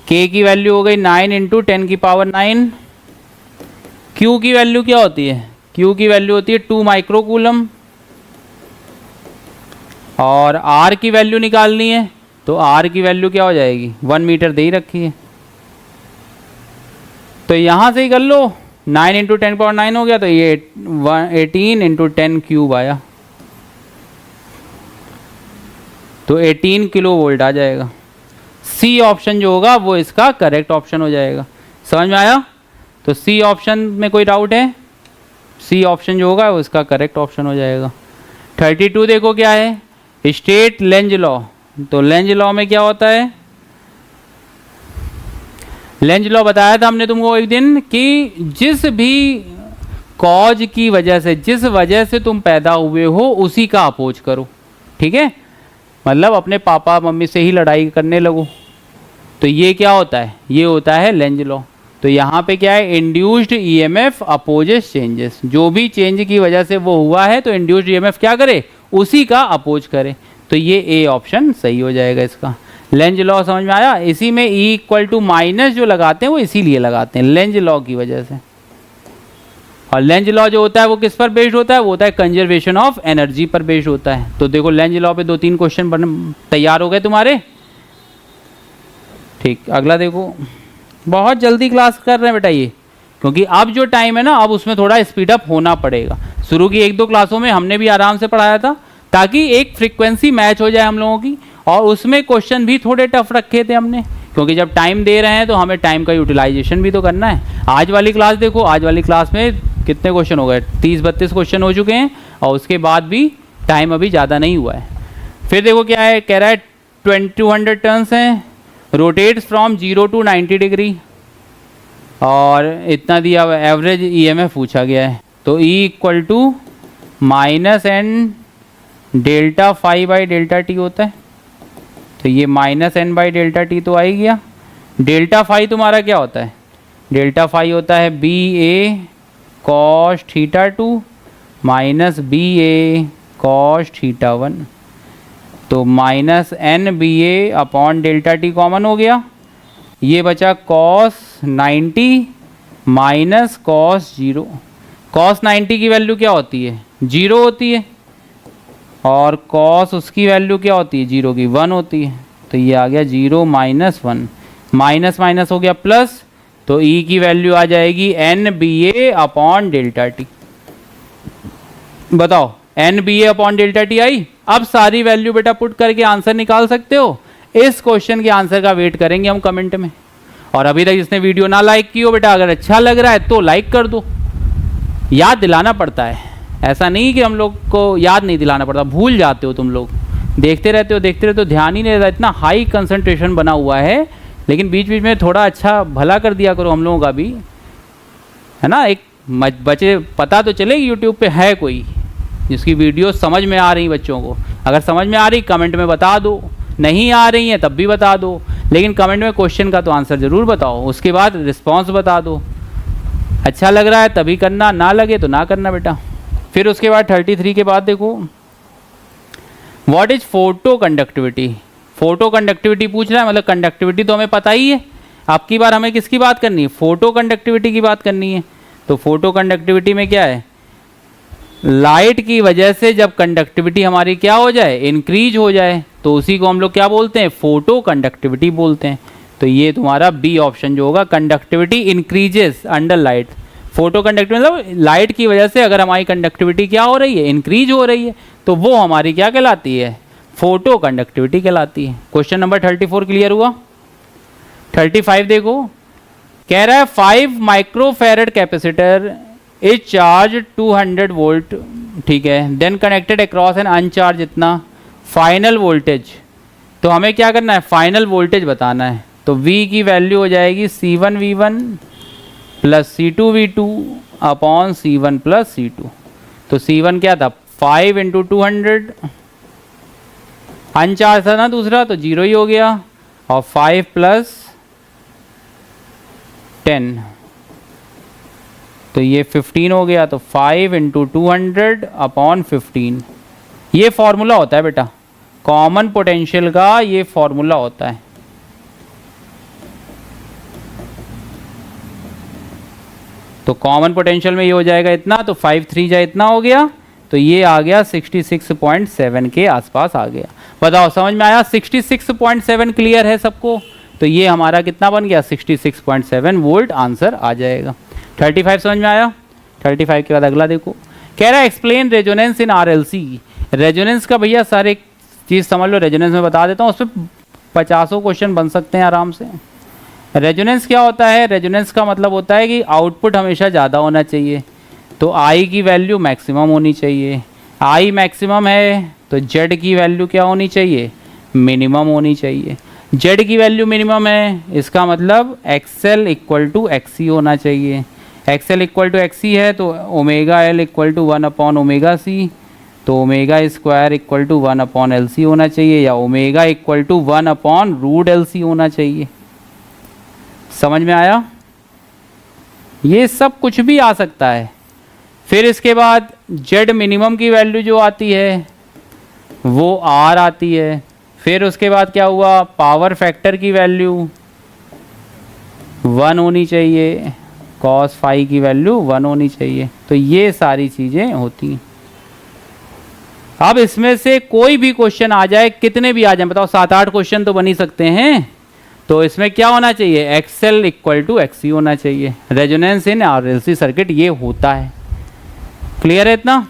K की वैल्यू हो गई 9 × 10⁹। Q की वैल्यू क्या होती है? Q की वैल्यू होती है 2 माइक्रोकूलम। और R की वैल्यू निकालनी है, तो R की वैल्यू क्या हो जाएगी? 1 मीटर दे ही रखी है, तो यहाँ से ही कर लो। 9 × 10⁹ हो गया, तो ये 18 × 10³ आया, तो 18 किलो वोल्ट आ जाएगा। सी ऑप्शन जो होगा वो इसका करेक्ट ऑप्शन हो जाएगा। समझ में आया? तो सी ऑप्शन में कोई डाउट है? सी ऑप्शन जो होगा वो इसका करेक्ट ऑप्शन हो जाएगा। 32 देखो क्या है? State Lenz law. तो लेंज लॉ में क्या होता है? लेंज लॉ बताया था हमने तुमको एक दिन कि जिस भी कॉज की वजह से, जिस वजह से तुम पैदा हुए हो उसी का अपोज करो। ठीक है, मतलब अपने पापा मम्मी से ही लड़ाई करने लगो। तो ये क्या होता है? ये होता है लेंज लॉ। तो यहाँ पे क्या है? Induced EMF opposes changes. जो भी चेंज की वजह से वो हुआ है तो इंड्यूस्ड ईएमएफ क्या करे? उसी का अपोज करे। तो ये ए ऑप्शन सही हो जाएगा इसका। लेंज लॉ समझ में आया? इसी में E = जो लगाते हैं वो इसीलिए लगाते हैं, लेंज लॉ की वजह से। और लेंज लॉ जो होता है वो किस पर बेस्ड होता है? वो होता है कंजर्वेशन ऑफ एनर्जी पर बेस्ड होता है। तो देखो लेंज लॉ पे 2-3 क्वेश्चन तैयार हो गए तुम्हारे। ठीक, अगला देखो। बहुत जल्दी क्लास कर रहे हैं बेटा ये, क्योंकि अब जो टाइम है ना, अब उसमें थोड़ा स्पीड अप होना पड़ेगा। शुरू की 1-2 क्लासों में हमने भी आराम से पढ़ाया था, ताकि एक फ्रीक्वेंसी मैच हो जाए हम लोगों की। और उसमें क्वेश्चन भी थोड़े टफ रखे थे हमने, क्योंकि जब टाइम दे रहे हैं तो हमें टाइम का यूटिलाइजेशन भी तो करना है। आज वाली क्लास देखो, आज वाली क्लास में कितने क्वेश्चन हो गए? 30-32 क्वेश्चन हो चुके हैं, और उसके बाद भी टाइम अभी ज़्यादा नहीं हुआ है। फिर देखो क्या है, कह रहा है 200 टर्न्स हैं, रोटेट्स फ्रॉम 0 to 90 डिग्री, और इतना दिया हुआ एवरेज ईएमएफ पूछा गया है। तो E = -n ΔΦ/ΔT होता है। तो ये -n/ΔT तो आ ही गया। डेल्टा फाई तुम्हारा क्या होता है? डेल्टा फाई होता है BA cos θ2 - BA cos θ1। तो -nBA/ΔT कॉमन हो गया, ये बचा cos 90 - cos 0। cos 90 की वैल्यू क्या होती है? 0 होती है, और cos उसकी वैल्यू क्या होती है? 0 की 1 होती है। तो ये आ गया 0 - 1, माइनस माइनस हो गया प्लस, तो E की वैल्यू आ जाएगी NBA अपॉन डेल्टा टी। बताओ NBA upon delta T I. अब सारी वैल्यू बेटा पुट करके आंसर निकाल सकते हो। इस क्वेश्चन के आंसर का वेट करेंगे हम कमेंट में। और अभी तक जिसने वीडियो ना लाइक की हो बेटा, अगर अच्छा लग रहा है तो लाइक कर दो। याद दिलाना पड़ता है, ऐसा नहीं कि हम लोग को याद नहीं दिलाना पड़ता, भूल जाते हो तुम लोग, देखते रहते हो, ध्यान ही नहीं रहता। इतना हाई कंसंट्रेशन बना हुआ है, लेकिन बीच बीच में थोड़ा अच्छा भला कर दिया करो हम लोगों का भी, है ना। एक बच्चे पता तो चले यूट्यूब पे है कोई जिसकी वीडियो समझ में आ रही बच्चों को। अगर समझ में आ रही कमेंट में बता दो, नहीं आ रही है तब भी बता दो, लेकिन कमेंट में क्वेश्चन का तो आंसर ज़रूर बताओ, उसके बाद रिस्पॉन्स बता दो। अच्छा लग रहा है तभी करना, ना लगे तो ना करना बेटा। फिर उसके बाद 33 के बाद देखो, what is photo conductivity. Photo conductivity पूछ रहा है, मतलब कंडक्टिविटी तो हमें पता ही है। अब की बार हमें किसकी बात करनी है, फोटो कंडक्टिविटी की बात करनी है। तो फोटो कंडक्टिविटी में क्या है, लाइट की वजह से जब कंडक्टिविटी हमारी क्या हो जाए, इंक्रीज हो जाए, तो उसी को हम लोग क्या बोलते हैं, फोटो कंडक्टिविटी बोलते हैं। तो ये तुम्हारा बी ऑप्शन जो होगा, conductivity increases under light. Photo conductivity मतलब लाइट की वजह से अगर हमारी कंडक्टिविटी क्या हो रही है, इंक्रीज हो रही है, तो वो हमारी क्या कहलाती है, फोटो कंडक्टिविटी कहलाती है। क्वेश्चन नंबर 34 क्लियर हुआ। 35 देखो, कह रहा है 5 microfarad capacitor is charge 200 volt, ठीक है, then connected across an uncharge इतना, फाइनल वोल्टेज। तो हमें क्या करना है, फाइनल वोल्टेज बताना है। तो V की वैल्यू हो जाएगी C1V1 plus C2V2 upon C1 plus C2। तो C1 क्या था, 5 इंटू 200, अनचार्ज था ना दूसरा, तो 0 ही हो गया, और 5 प्लस 10 तो ये 15 हो गया। तो 5 इंटू 200 अपॉन 15, ये फॉर्मूला होता है बेटा, कॉमन पोटेंशियल का ये फॉर्मूला होता है। तो कॉमन पोटेंशियल में ये हो जाएगा इतना, तो 5 3 जा इतना हो गया, तो ये आ गया 66.7 के आसपास आ गया। बताओ समझ में आया, 66.7 क्लियर है सबको। तो ये हमारा कितना बन गया, 66.7 वोल्ट आंसर आ जाएगा। 35 समझ में आया। 35 के बाद अगला देखो, कह रहा है explain resonance in RLC। Resonance का भैया सारे चीज़ समझ लो, रेजोनेंस में बता देता हूँ, उस पर 50 क्वेश्चन बन सकते हैं आराम से। रेजोनेंस क्या होता है, रेजोनेंस का मतलब होता है कि आउटपुट हमेशा ज़्यादा होना चाहिए, तो I की वैल्यू मैक्सिमम होनी चाहिए। I मैक्सिमम है तो Z की वैल्यू क्या होनी चाहिए, मिनिमम होनी चाहिए। Z की वैल्यू मिनिमम है, इसका मतलब XL इक्वल टू XC होना चाहिए। XL इक्वल टू XC है तो omega L equal to 1 upon omega C, तो omega square equal to 1 upon LC होना चाहिए, या omega equal to 1 upon root LC होना चाहिए। समझ में आया, ये सब कुछ भी आ सकता है। फिर इसके बाद Z मिनिमम की वैल्यू जो आती है वो R आती है। फिर उसके बाद क्या हुआ, पावर फैक्टर की वैल्यू 1 होनी चाहिए, कॉस फाई की वैल्यू 1 होनी चाहिए। तो ये सारी चीज़ें होती हैं। अब इसमें से कोई भी क्वेश्चन आ जाए, कितने भी आ जाए, बताओ 7-8 क्वेश्चन तो बन ही सकते हैं। तो इसमें क्या होना चाहिए, XL इक्वल टू XC होना चाहिए। रेजोनेंस इन RLC सर्किट ये होता है। क्लियर है इतना।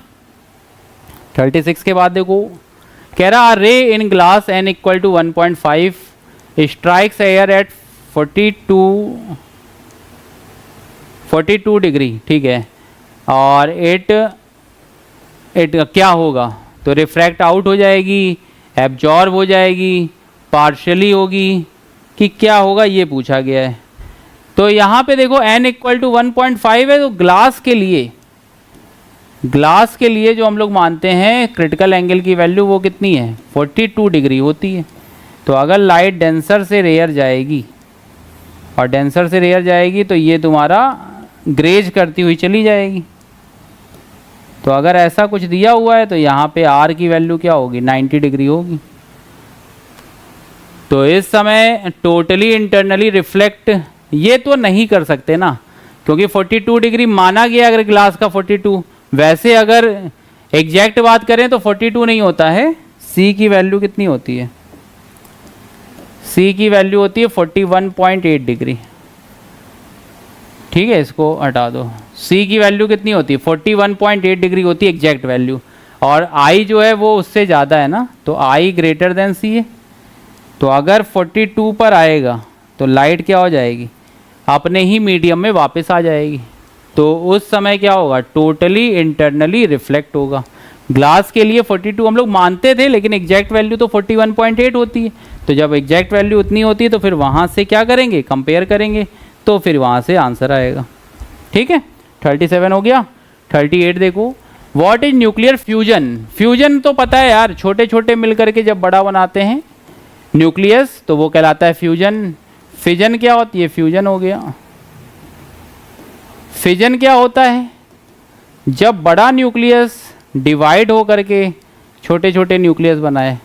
36 के बाद देखो, कह रहा ray in glass N equal to 1.5 strikes air at 42 degree, ठीक है, और इट क्या होगा, तो रिफ्रैक्ट आउट हो जाएगी, एब्जॉर्ब हो जाएगी, पार्शियली होगी, कि क्या होगा ये पूछा गया है। तो यहाँ पे देखो N इक्वल टू 1.5 है, तो ग्लास के लिए जो हम लोग मानते हैं क्रिटिकल एंगल की वैल्यू वो कितनी है, 42 डिग्री होती है। तो अगर लाइट डेंसर से रेयर जाएगी और डेंसर से रेयर जाएगी तो ये तुम्हारा ग्रेज करती हुई चली जाएगी। तो अगर ऐसा कुछ दिया हुआ है तो यहाँ पे R की वैल्यू क्या होगी, 90 डिग्री होगी। तो इस समय टोटली इंटरनली रिफ्लेक्ट ये तो नहीं कर सकते ना, क्योंकि 42 डिग्री माना गया अगर ग्लास का 42। वैसे अगर एग्जैक्ट बात करें तो 42 नहीं होता है। C की वैल्यू कितनी होती है, C की वैल्यू होती है 41.8 डिग्री। ठीक है, इसको हटा दो। C की वैल्यू कितनी होती है 41.8 डिग्री होती है एग्जैक्ट वैल्यू, और I जो है वो उससे ज़्यादा है ना, तो I ग्रेटर देन C है। तो अगर 42 पर आएगा तो लाइट क्या हो जाएगी, अपने ही मीडियम में वापस आ जाएगी। तो उस समय क्या होगा, टोटली इंटरनली रिफ्लेक्ट होगा। ग्लास के लिए 42 हम लोग मानते थे, लेकिन एग्जैक्ट वैल्यू तो 41.8 होती है। तो जब एग्जैक्ट वैल्यू उतनी होती है तो फिर वहाँ से क्या करेंगे, कंपेयर करेंगे, तो फिर वहाँ से आंसर आएगा। ठीक है, 37 हो गया। 38 देखो, what is nuclear fusion. Fusion तो पता है यार, छोटे छोटे मिलकर के जब बड़ा बनाते हैं न्यूक्लियस तो वो कहलाता है फ्यूजन। फिजन क्या होती है, फ्यूजन हो गया। फिजन क्या होता है, जब बड़ा न्यूक्लियस डिवाइड हो करके छोटे छोटे न्यूक्लियस बनाए,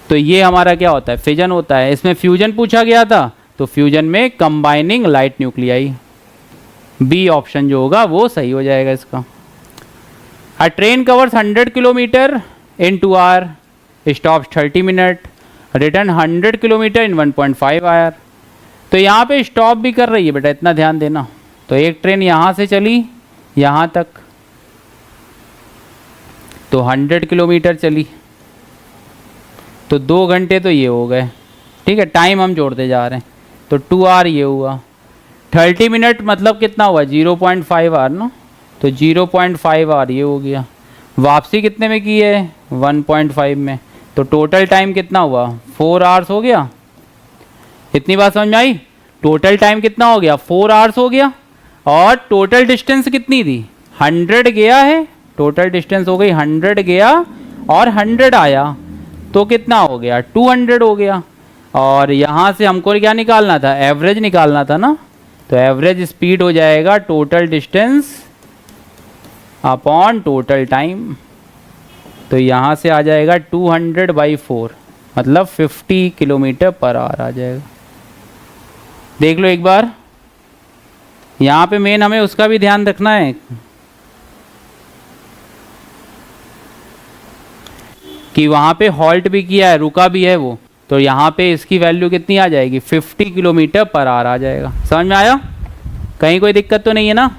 तो ये हमारा क्या होता है, फिजन होता है। इसमें फ्यूजन पूछा गया था, तो फ्यूजन में combining light nuclei, B option जो होगा वो सही हो जाएगा इसका। A train covers 100 kilometre in 2 hour, stops 30 minute, return 100 kilometre in 1.5 hour. तो यहाँ पे स्टॉप भी कर रही है बेटा, इतना ध्यान देना। तो एक ट्रेन यहाँ से चली यहाँ तक, तो 100 किलोमीटर चली, तो 2 घंटे तो ये हो गए। ठीक है, टाइम हम जोड़ते जा रहे हैं, तो 2 आवर ये हुआ। 30 मिनट मतलब कितना हुआ, 0.5 आवर ना, तो 0.5 आवर ये हो गया। वापसी कितने में की है, 1.5 में, तो टोटल टाइम कितना हुआ, 4 आवर्स हो गया। इतनी बात समझ में आई, टोटल टाइम कितना हो गया, 4 आवर्स हो गया। और टोटल डिस्टेंस कितनी थी, 100 गया है, टोटल डिस्टेंस हो गई 100 गया और 100 आया, तो कितना हो गया, 200 हो गया। और यहाँ से हमको क्या निकालना था, एवरेज निकालना था ना, तो एवरेज स्पीड हो जाएगा total distance upon total time. तो यहाँ से आ जाएगा 200/4, मतलब 50 किलोमीटर पर आवर आ जाएगा। देख लो एक बार, यहाँ पे मेन हमें उसका भी ध्यान रखना है कि वहाँ पे हॉल्ट भी किया है, रुका भी है वो, तो यहाँ पे इसकी वैल्यू कितनी आ जाएगी, 50 किलोमीटर पर आवर आ जाएगा। समझ में आया, कहीं कोई दिक्कत तो नहीं है ना।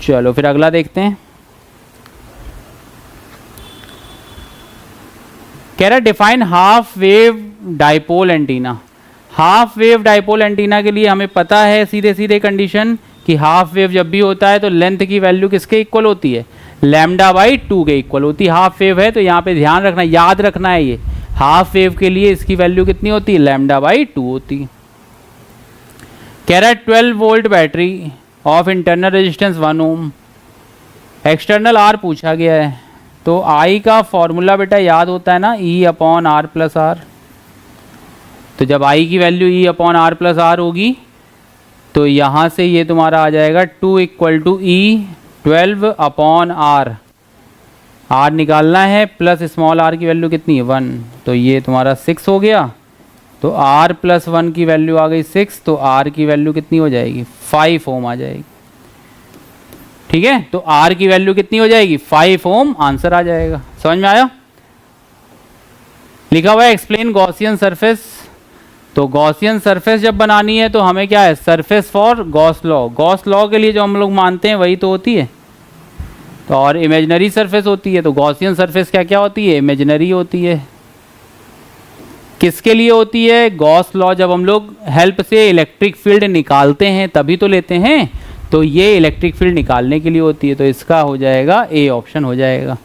चलो फिर अगला देखते हैं। कह रहा define half wave dipole antenna. Half wave dipole antenna के लिए हमें पता है सीधे सीधे कंडीशन कि हाफ वेव जब भी होता है तो लेंथ की वैल्यू किसके इक्वल होती है, λ/2 के इक्वल होती है। हाफ वेव है तो यहाँ पे ध्यान रखना, याद रखना है, ये हाफ वेव के लिए इसकी वैल्यू कितनी होती है, λ/2 होती है। कह रहा है 12 volt battery of internal resistance 1 ohm, external R पूछा गया है। तो आई का फॉर्मूला बेटा याद होता है ना, E/R+R। तो जब आई की वैल्यू E/R+R होगी तो यहाँ से ये तुम्हारा आ जाएगा 2 = E 12/R। आर निकालना है, प्लस स्मॉल आर की वैल्यू कितनी है 1, तो ये तुम्हारा 6 हो गया। तो R+1 की वैल्यू आ गई 6, तो R की वैल्यू कितनी हो जाएगी, 5 ओम आ जाएगी। ठीक है, तो R की वैल्यू कितनी हो जाएगी, 5 ओम, आंसर आ जाएगा। समझ में आया। लिखा हुआ है एक्सप्लेन गॉसियन सरफेस। तो गॉसियन सरफेस जब बनानी है तो हमें क्या है, surface for Gauss law. Gauss law के लिए जो हम लोग मानते हैं वही तो होती है, तो और इमेजिनरी सरफेस होती है। तो गॉसियन सरफेस क्या क्या होती है, इमेजिनरी होती है। किसके लिए होती है, गॉस लॉ जब हम लोग हेल्प से इलेक्ट्रिक फील्ड निकालते हैं तभी तो लेते हैं, तो ये इलेक्ट्रिक फील्ड निकालने के लिए होती है। तो इसका हो जाएगा ए ऑप्शन हो जाएगा,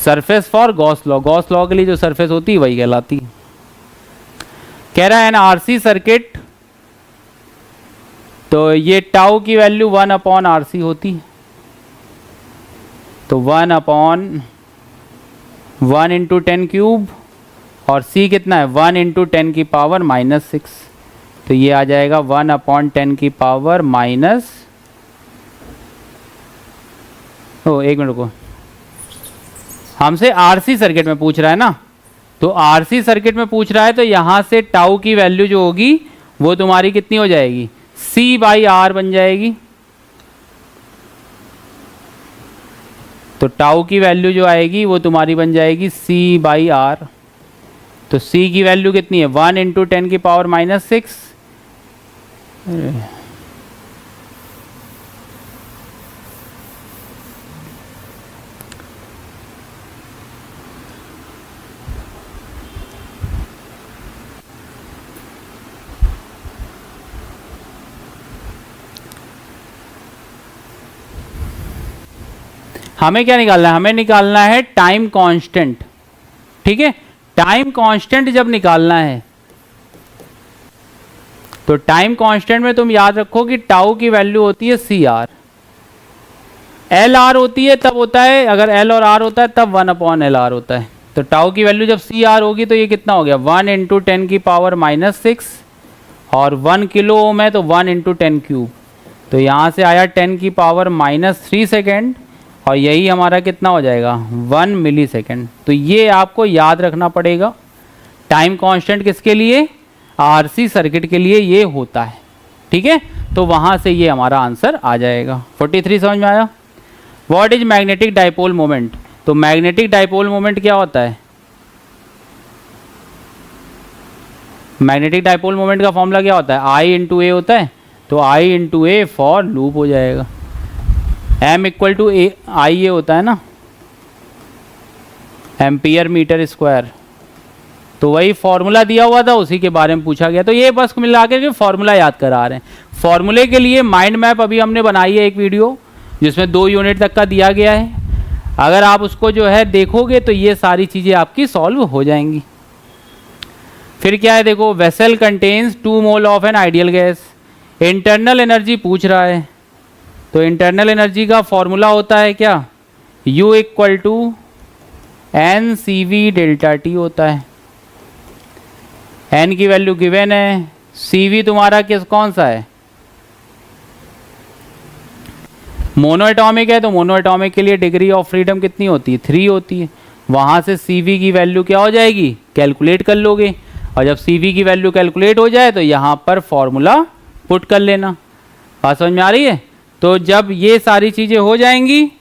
surface for Gauss law. Gauss law के लिए जो सरफेस होती है वही कहलाती है। कह रहा है एन आरसी सर्किट, तो ये टाउ की वैल्यू 1/RC होती है, तो 1/1 × 10⁵, और C कितना है 1 × 10⁻⁻6, तो ये आ जाएगा 1/10⁻⁻। एक मिनट को, हमसे आरसी सर्किट में पूछ रहा है ना, तो आरसी सर्किट में पूछ रहा है तो यहाँ से टाउ की वैल्यू जो होगी वो तुम्हारी कितनी हो जाएगी, C/R बन जाएगी। तो टाउ की वैल्यू जो आएगी वो तुम्हारी बन जाएगी C/R। तो C की वैल्यू कितनी है 1 × 10⁻⁻6, हमें क्या निकालना है, हमें निकालना है टाइम कांस्टेंट। ठीक है, टाइम कांस्टेंट जब निकालना है तो टाइम कांस्टेंट में तुम याद रखो कि टाउ की वैल्यू होती है सी आर, एल आर होती है तब होता है, अगर एल और आर होता है तब 1/LR होता है। तो टाउ की वैल्यू जब सी आर होगी तो ये कितना हो गया 1 × 10⁻⁻6 और 1 किलो ओम है तो 1 × 10³ तो यहाँ से आया 10⁻³ सेकेंड और यही हमारा कितना हो जाएगा 1 मिलीसेकेंड। तो ये आपको याद रखना पड़ेगा। टाइम कांस्टेंट किसके लिए, आरसी सर्किट के लिए ये होता है। ठीक है, तो वहाँ से ये हमारा आंसर आ जाएगा। 43 समझ में आया। What is magnetic dipole moment. तो मैग्नेटिक डाइपोल मोमेंट क्या होता है, मैग्नेटिक डाइपोल मोमेंट का फॉर्मूला क्या होता है, आई × ए होता है। तो आई × ए फॉर लूप हो जाएगा। M = ए आई ए होता है ना, एम्पियर मीटर स्क्वायर। तो वही फॉर्मूला दिया हुआ था, उसी के बारे में पूछा गया। तो ये बस मिला के फॉर्मूला याद करा रहे हैं। फॉर्मूले के लिए माइंड मैप अभी हमने बनाई है एक वीडियो जिसमें 2 यूनिट तक का दिया गया है। अगर आप उसको जो है देखोगे तो ये सारी चीज़ें आपकी सॉल्व हो जाएंगी। फिर क्या है देखो, vessel contains 2 mole of an ideal gas. Internal energy पूछ रहा है तो इंटरनल एनर्जी का फॉर्मूला होता है क्या, U = NCV∆T होता है। N की वैल्यू गिवन है, CV तुम्हारा कौन सा है, मोनो एटॉमिक है। तो मोनो एटॉमिक के लिए डिग्री ऑफ फ्रीडम कितनी होती है 3 होती है। वहाँ से CV की वैल्यू क्या हो जाएगी, कैलकुलेट कर लोगे और जब CV की वैल्यू कैलकुलेट हो जाए तो यहाँ पर फॉर्मूला पुट कर लेना। बात समझ में आ रही है। तो जब ये सारी चीज़ें हो जाएंगी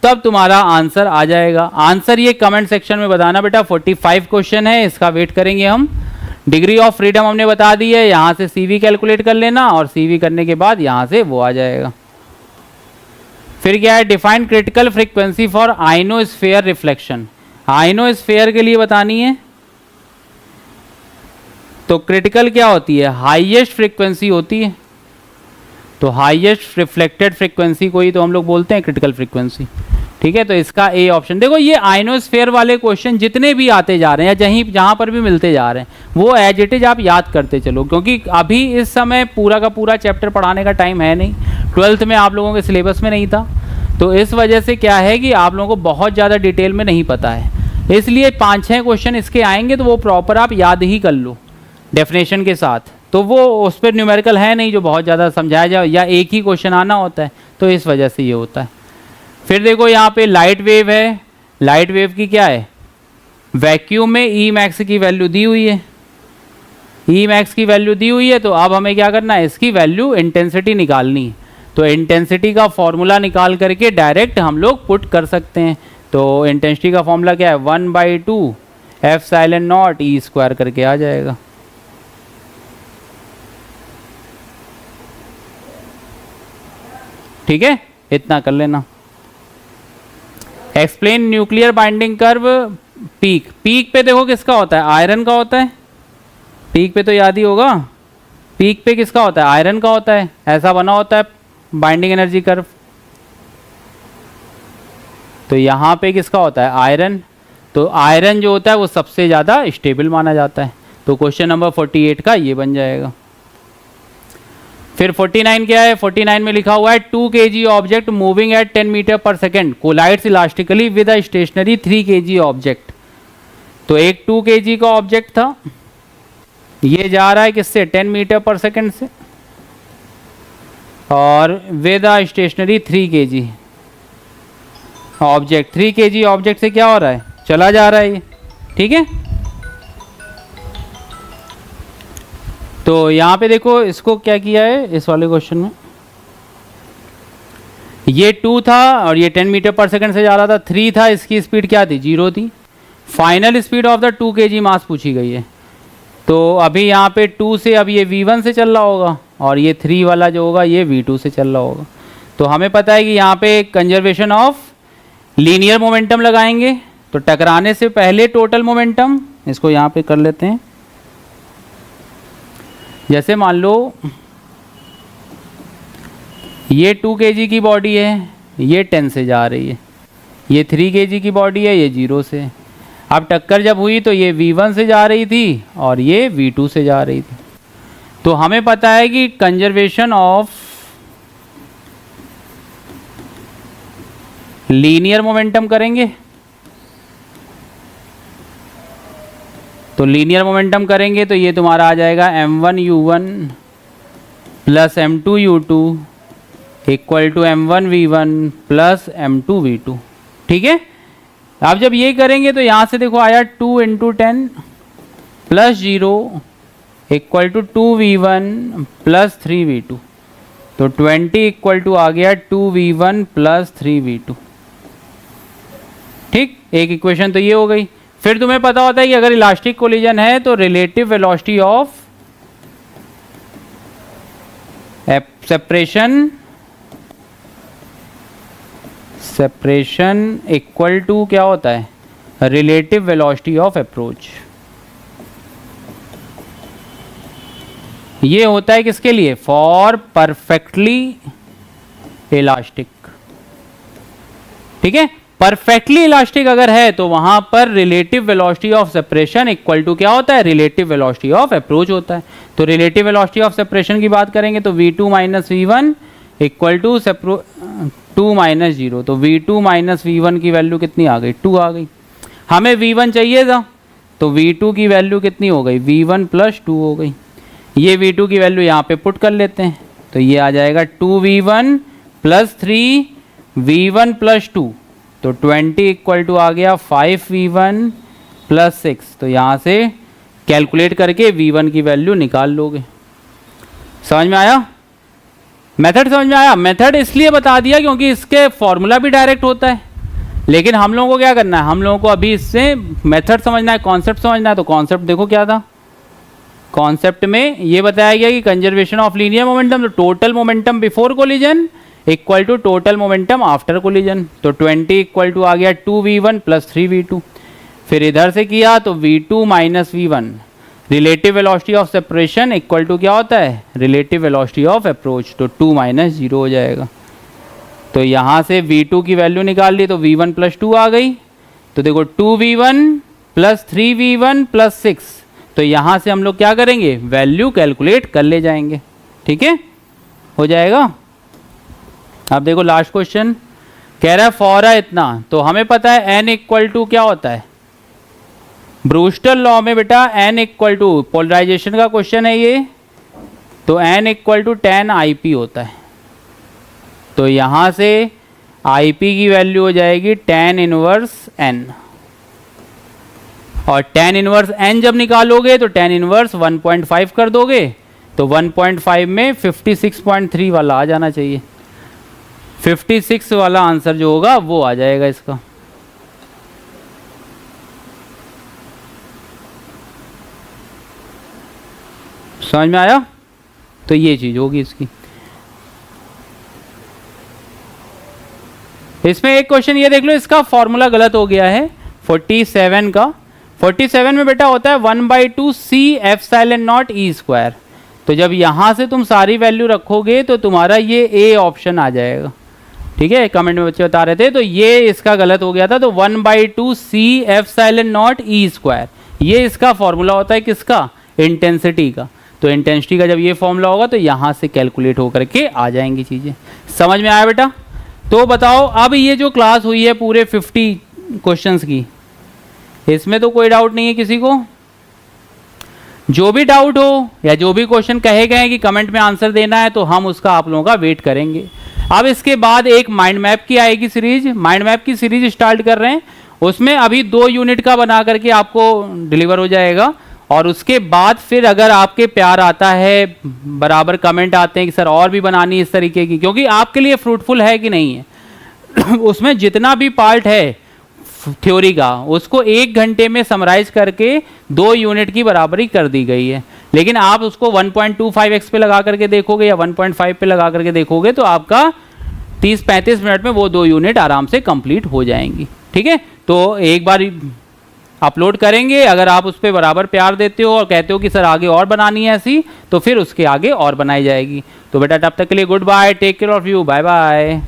तब तुम्हारा आंसर आ जाएगा। आंसर ये कमेंट सेक्शन में बताना बेटा। 45 क्वेश्चन है, इसका वेट करेंगे हम। डिग्री ऑफ फ्रीडम हमने बता दी है, यहाँ से CV कैलकुलेट कर लेना और CV करने के बाद यहाँ से वो आ जाएगा। फिर क्या है, define critical frequency for ionosphere reflection. Ionosphere के लिए बतानी है। तो क्रिटिकल क्या होती है, हाईएस्ट फ्रीक्वेंसी होती है। तो हाईएस्ट रिफ्लेक्टेड फ्रीक्वेंसी को ही तो हम लोग बोलते हैं क्रिटिकल फ्रीक्वेंसी। ठीक है, तो इसका ए ऑप्शन। देखो ये आइनोस्फेयर वाले क्वेश्चन जितने भी आते जा रहे हैं या जहाँ पर भी मिलते जा रहे हैं वो एज इट इज आप याद करते चलो, क्योंकि अभी इस समय पूरा का पूरा चैप्टर पढ़ाने का टाइम है नहीं। 12th में आप लोगों के सिलेबस में नहीं था, तो इस वजह से क्या है कि आप लोगों को बहुत ज़्यादा डिटेल में नहीं पता है। इसलिए 5-6 क्वेश्चन इसके आएंगे तो वो प्रॉपर आप याद ही कर लो डेफिनेशन के साथ। तो वो उस पर न्यूमेरिकल है नहीं जो बहुत ज़्यादा समझाया जाए, या एक ही क्वेश्चन आना होता है, तो इस वजह से ये होता है। फिर देखो यहाँ पे लाइट वेव है। लाइट वेव की क्या है, वैक्यूम में ई मैक्स की वैल्यू दी हुई है। ई मैक्स की वैल्यू दी हुई है, तो अब हमें क्या करना है, इसकी वैल्यू इंटेंसिटी निकालनी है। तो इंटेंसिटी का फॉर्मूला निकाल करके डायरेक्ट हम लोग पुट कर सकते हैं। तो इंटेंसिटी का फॉर्मूला क्या है, 1/2 ε0 E² करके आ जाएगा। ठीक है, इतना कर लेना। Explain nuclear binding curve peak. Peak पे देखो किसका होता है, आयरन का होता है। पीक पे तो याद ही होगा, पीक पे किसका होता है, आयरन का होता है। ऐसा बना होता है बाइंडिंग एनर्जी कर्व। तो यहाँ पे किसका होता है, आयरन। तो आयरन जो होता है वो सबसे ज़्यादा स्टेबल माना जाता है। तो क्वेश्चन नंबर 48 का ये बन जाएगा। फिर 49 क्या है, 49 में लिखा हुआ है 2 kg object moving at 10 metre per second collides elastically with a stationary 3 kg object. तो एक 2 kg का ऑब्जेक्ट था, ये जा रहा है किससे, 10 मीटर पर सेकेंड से, और with a stationary 3 kg object. 3 kg object से क्या हो रहा है, चला जा रहा है ये। ठीक है, तो यहाँ पे देखो इसको क्या किया है इस वाले क्वेश्चन में, ये 2 था और ये 10 मीटर पर सेकंड से जा रहा था। 3 था, इसकी स्पीड क्या थी, 0 थी। Final speed of the 2 kg मास पूछी गई है। तो अभी यहाँ पे 2 से अब ये v1 से चल रहा होगा, और ये 3 वाला जो होगा ये V2 से चल रहा होगा। तो हमें पता है कि यहाँ पे कंजर्वेशन ऑफ लीनियर मोमेंटम लगाएंगे, तो टकराने से पहले टोटल मोमेंटम, इसको यहाँ पे कर लेते हैं। जैसे मान लो ये 2 kg की बॉडी है, ये 10 से जा रही है, ये 3 kg की बॉडी है, ये 0 से। अब टक्कर जब हुई तो ये V1 से जा रही थी और ये V2 से जा रही थी। तो हमें पता है कि कंजर्वेशन ऑफ लीनियर मोमेंटम करेंगे, तो लीनियर मोमेंटम करेंगे तो ये तुम्हारा आ जाएगा m1u1 plus m2u2 equal to m1v1 plus m2v2। ठीक है, अब जब ये करेंगे तो यहाँ से देखो आया 2 × 10 plus 0 equal to 2v1 plus 3v2, तो 20 इक्वल टू आ गया 2v1 प्लस 3v2। ठीक, एक इक्वेशन तो ये हो गई। फिर तुम्हें पता होता है कि अगर इलास्टिक कोलिजन है तो relative velocity of separation equal to क्या होता है, रिलेटिव वेलोसिटी ऑफ अप्रोच। ये होता है किसके लिए, फॉर परफेक्टली इलास्टिक। ठीक है, परफेक्टली इलास्टिक अगर है तो वहां पर relative velocity of separation equal to क्या होता है, रिलेटिव वेलोसिटी ऑफ अप्रोच होता है। तो रिलेटिव वेलोसिटी ऑफ सेपरेशन की बात करेंगे तो v2 minus v1 equal to 2 minus 0, तो v2 माइनस v1 की वैल्यू कितनी आ गई, 2 आ गई। हमें v1 चाहिए था तो v2 की वैल्यू कितनी हो गई, v1 प्लस 2 हो गई। ये v2 की वैल्यू यहाँ पे पुट कर लेते हैं, तो ये आ जाएगा 2v1 प्लस 3v1 प्लस 2, तो 20 इक्वल टू आ गया 5v1 प्लस 6। तो यहाँ से कैलकुलेट करके v1 की वैल्यू निकाल लोगे। समझ में आया, मेथड समझ में आया। मेथड इसलिए बता दिया क्योंकि इसके फॉर्मूला भी डायरेक्ट होता है, लेकिन हम लोगों को क्या करना है, हम लोगों को अभी इससे मेथड समझना है, कॉन्सेप्ट समझना है। तो कॉन्सेप्ट देखो क्या था, कॉन्सेप्ट में ये बताया गया कि कंजर्वेशन ऑफ लीनियर मोमेंटम, तो total momentum before collision equal to total momentum after collision. तो 20 इक्वल टू आ गया 2v1 प्लस 3v2। फिर इधर से किया तो v2 minus v1, relative velocity of separation equal to क्या होता है, रिलेटिव वेलोसिटी ऑफ अप्रोच, तो 2 माइनस 0 हो जाएगा। तो यहाँ से v2 की वैल्यू निकाल ली तो v1 प्लस 2 आ गई। तो देखो 2v1 प्लस 3v1 प्लस 6, तो यहाँ से हम लोग क्या करेंगे, वैल्यू कैलकुलेट कर ले जाएंगे। ठीक है, हो जाएगा। अब देखो लास्ट क्वेश्चन कह रहा है फॉर इतना, तो हमें पता है n इक्वल टू क्या होता है, ब्रूस्टर लॉ में बेटा n इक्वल टू, पोलराइजेशन का क्वेश्चन है ये, तो n इक्वल टू 10 IP होता है। तो यहाँ से IP की वैल्यू हो जाएगी 10 इनवर्स n, और 10 इनवर्स n जब निकालोगे तो 10 इनवर्स 1.5 कर दोगे, तो 1.5 में 56.3 वाला आ जाना चाहिए। 56 वाला आंसर जो होगा वो आ जाएगा इसका। समझ में आया, तो ये चीज होगी इसकी। इसमें एक क्वेश्चन ये देख लो, इसका फॉर्मूला गलत हो गया है 47 का। 47 में बेटा होता है 1/2 C ε0 E²। तो जब यहां से तुम सारी वैल्यू रखोगे तो तुम्हारा ये ए ऑप्शन आ जाएगा। ठीक है, कमेंट में बच्चे बता रहे थे, तो ये इसका गलत हो गया था। तो 1/2 C ε0 E², ये इसका फॉर्मूला होता है किसका, इंटेंसिटी का। तो इंटेंसिटी का जब ये फॉर्मूला होगा तो यहाँ से कैलकुलेट होकर के आ जाएंगी चीज़ें। समझ में आया बेटा। तो बताओ अब ये जो क्लास हुई है पूरे 50 क्वेश्चंस की, इसमें तो कोई डाउट नहीं है किसी को। जो भी डाउट हो या जो भी क्वेश्चन कहे गए कि कमेंट में आंसर देना है, तो हम उसका आप लोगों का वेट करेंगे। अब इसके बाद एक माइंड मैप की आएगी सीरीज, माइंड मैप की सीरीज स्टार्ट कर रहे हैं। उसमें अभी 2 यूनिट का बना करके आपको डिलीवर हो जाएगा, और उसके बाद फिर अगर आपके प्यार आता है, बराबर कमेंट आते हैं कि सर और भी बनानी इस तरीके की, क्योंकि आपके लिए फ्रूटफुल है कि नहीं है उसमें जितना भी पार्ट है थ्योरी का, उसको 1 घंटे में समराइज करके 2 यूनिट की बराबरी कर दी गई है। लेकिन आप उसको 1.25x पे लगा करके देखोगे या 1.5 पे लगा करके देखोगे तो आपका 30-35 मिनट में वो 2 यूनिट आराम से कंप्लीट हो जाएंगी। ठीक है, तो एक बार अपलोड करेंगे, अगर आप उस पर बराबर प्यार देते हो और कहते हो कि सर आगे और बनानी है ऐसी, तो फिर उसके आगे और बनाई जाएगी। तो बेटा तब तक के लिए good bye, take care of you, bye bye.